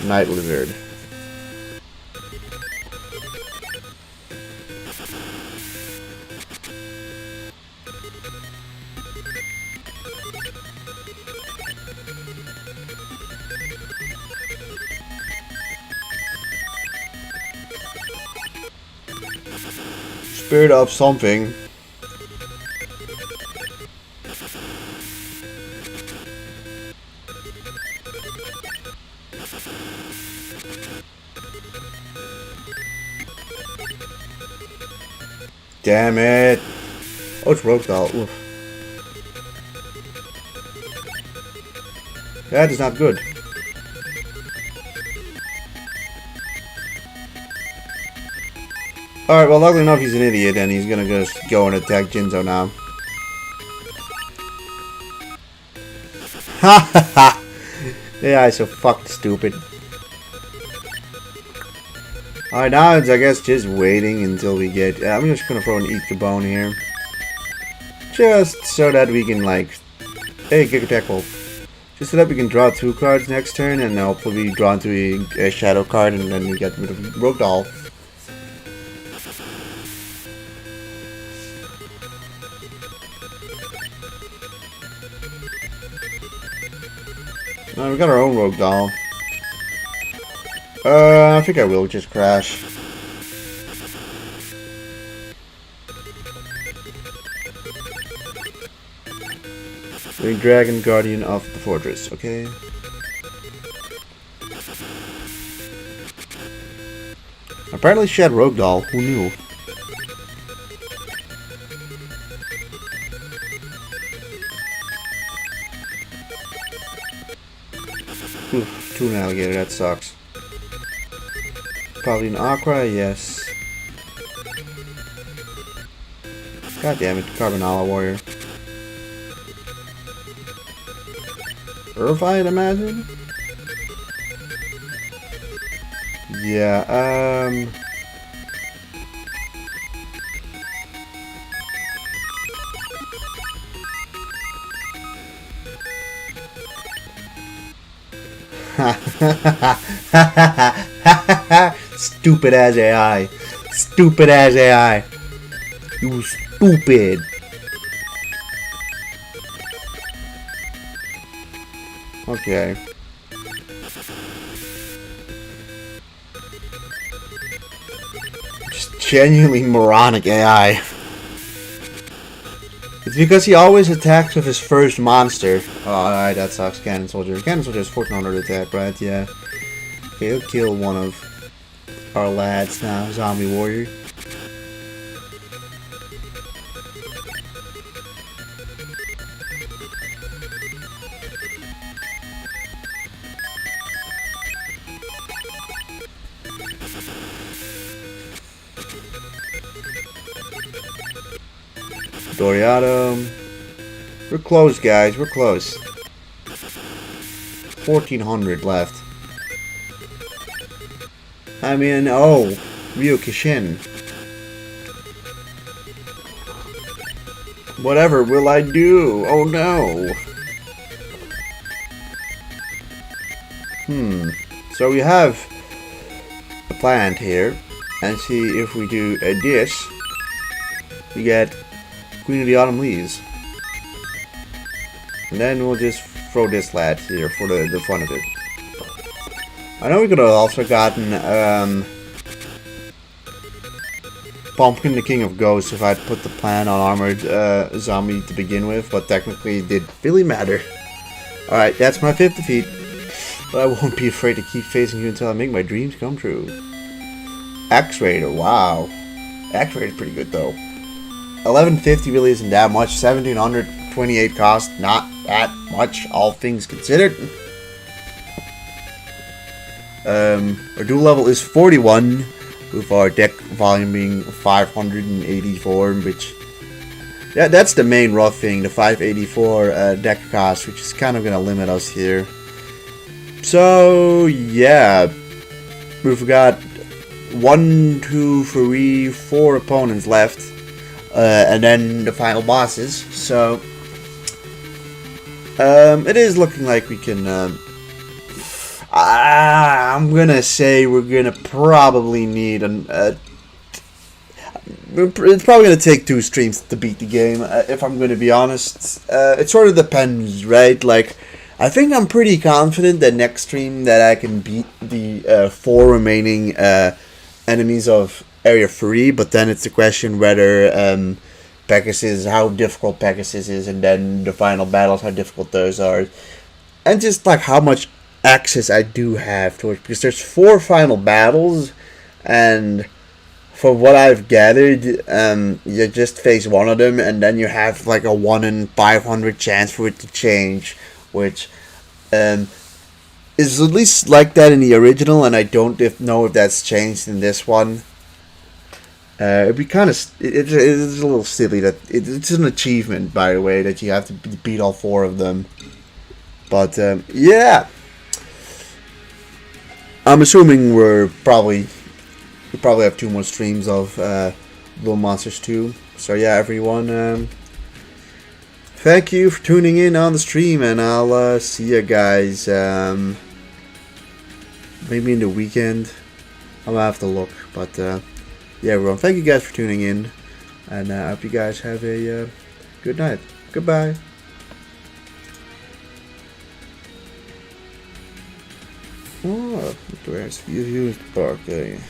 Night Lizard. Spirit of something. Damn it. Oh, it's Rogue Doll. Oof. That is not good. Alright, well, luckily enough, he's an idiot, and he's gonna just go and attack Jinzo now. Ha ha ha! Yeah, so fucked stupid. Alright, now it's, I guess, just waiting until we get... I'm just gonna throw an Eat Kabone here. Just so that we can, like, Hey, Giga Tech Wolf. Just so that we can draw 2 cards next turn, and hopefully we draw into a shadow card, and then we get rid of Rogue Doll. We got our own Rogue Doll. I think I will just crash. The Dragon Guardian of the Fortress, okay? Apparently she had Rogue Doll, who knew? Oof, Toon Alligator, that sucks. Probably an Aqua, yes. God damn it, Carbonala Warrior. Earth, I'd imagine? Yeah, Stupid ass AI. Stupid ass AI. You stupid. Okay. Just genuinely moronic AI. It's because he always attacks with his first monster. Oh, alright, that sucks. Cannon Soldier. Cannon Soldier is 1400 attack, right? Yeah. Okay, he'll kill one of our lads now. Zombie Warrior. Doriado. We're close, guys. We're close. 1400 left. I mean, oh, Ryo Kishin. Whatever will I do? Oh no. So we have a plant here, and see if we do a this, we get Queen of the Autumn Leaves. And then we'll just throw this lad here for the fun of it. I know we could have also gotten Pumpkin the King of Ghosts if I'd put the plan on Armored Zombie to begin with, but technically it didn't really matter. Alright, that's my 5th defeat. But I won't be afraid to keep facing you until I make my dreams come true. X-Raider, wow. X-Raider's pretty good though. 1150 really isn't that much. 1728 cost, not that much, all things considered. Our duel level is 41, with our deck volume being 584, which... yeah, that's the main rough thing, the 584 deck cost, which is kind of going to limit us here. So, yeah. We've got 1, 2, 3, 4 opponents left. And then the final bosses. So, it is looking like we can... I'm gonna say we're gonna probably need it's probably gonna take 2 streams to beat the game, if I'm gonna be honest. It sort of depends, right? Like, I think I'm pretty confident that next stream that I can beat the 4 remaining enemies of Area 3, but then it's a question whether Pegasus, how difficult Pegasus is, and then the final battles, how difficult those are, and just like how much access I do have to it, because there's 4 final battles, and from what I've gathered, you just face one of them, and then you have like a 1 in 500 chance for it to change, which is at least like that in the original, and I don't know if that's changed in this one. It'd be kind of... it's a little silly that... it's an achievement, by the way, that you have to beat all 4 of them. But, yeah. I'm assuming we probably have 2 more streams of Little Monsters 2. So, yeah, everyone, thank you for tuning in on the stream, and I'll see you guys maybe in the weekend. I'll have to look, but yeah, everyone, thank you guys for tuning in, and I hope you guys have a good night. Goodbye. Oh, where's you used Barclay?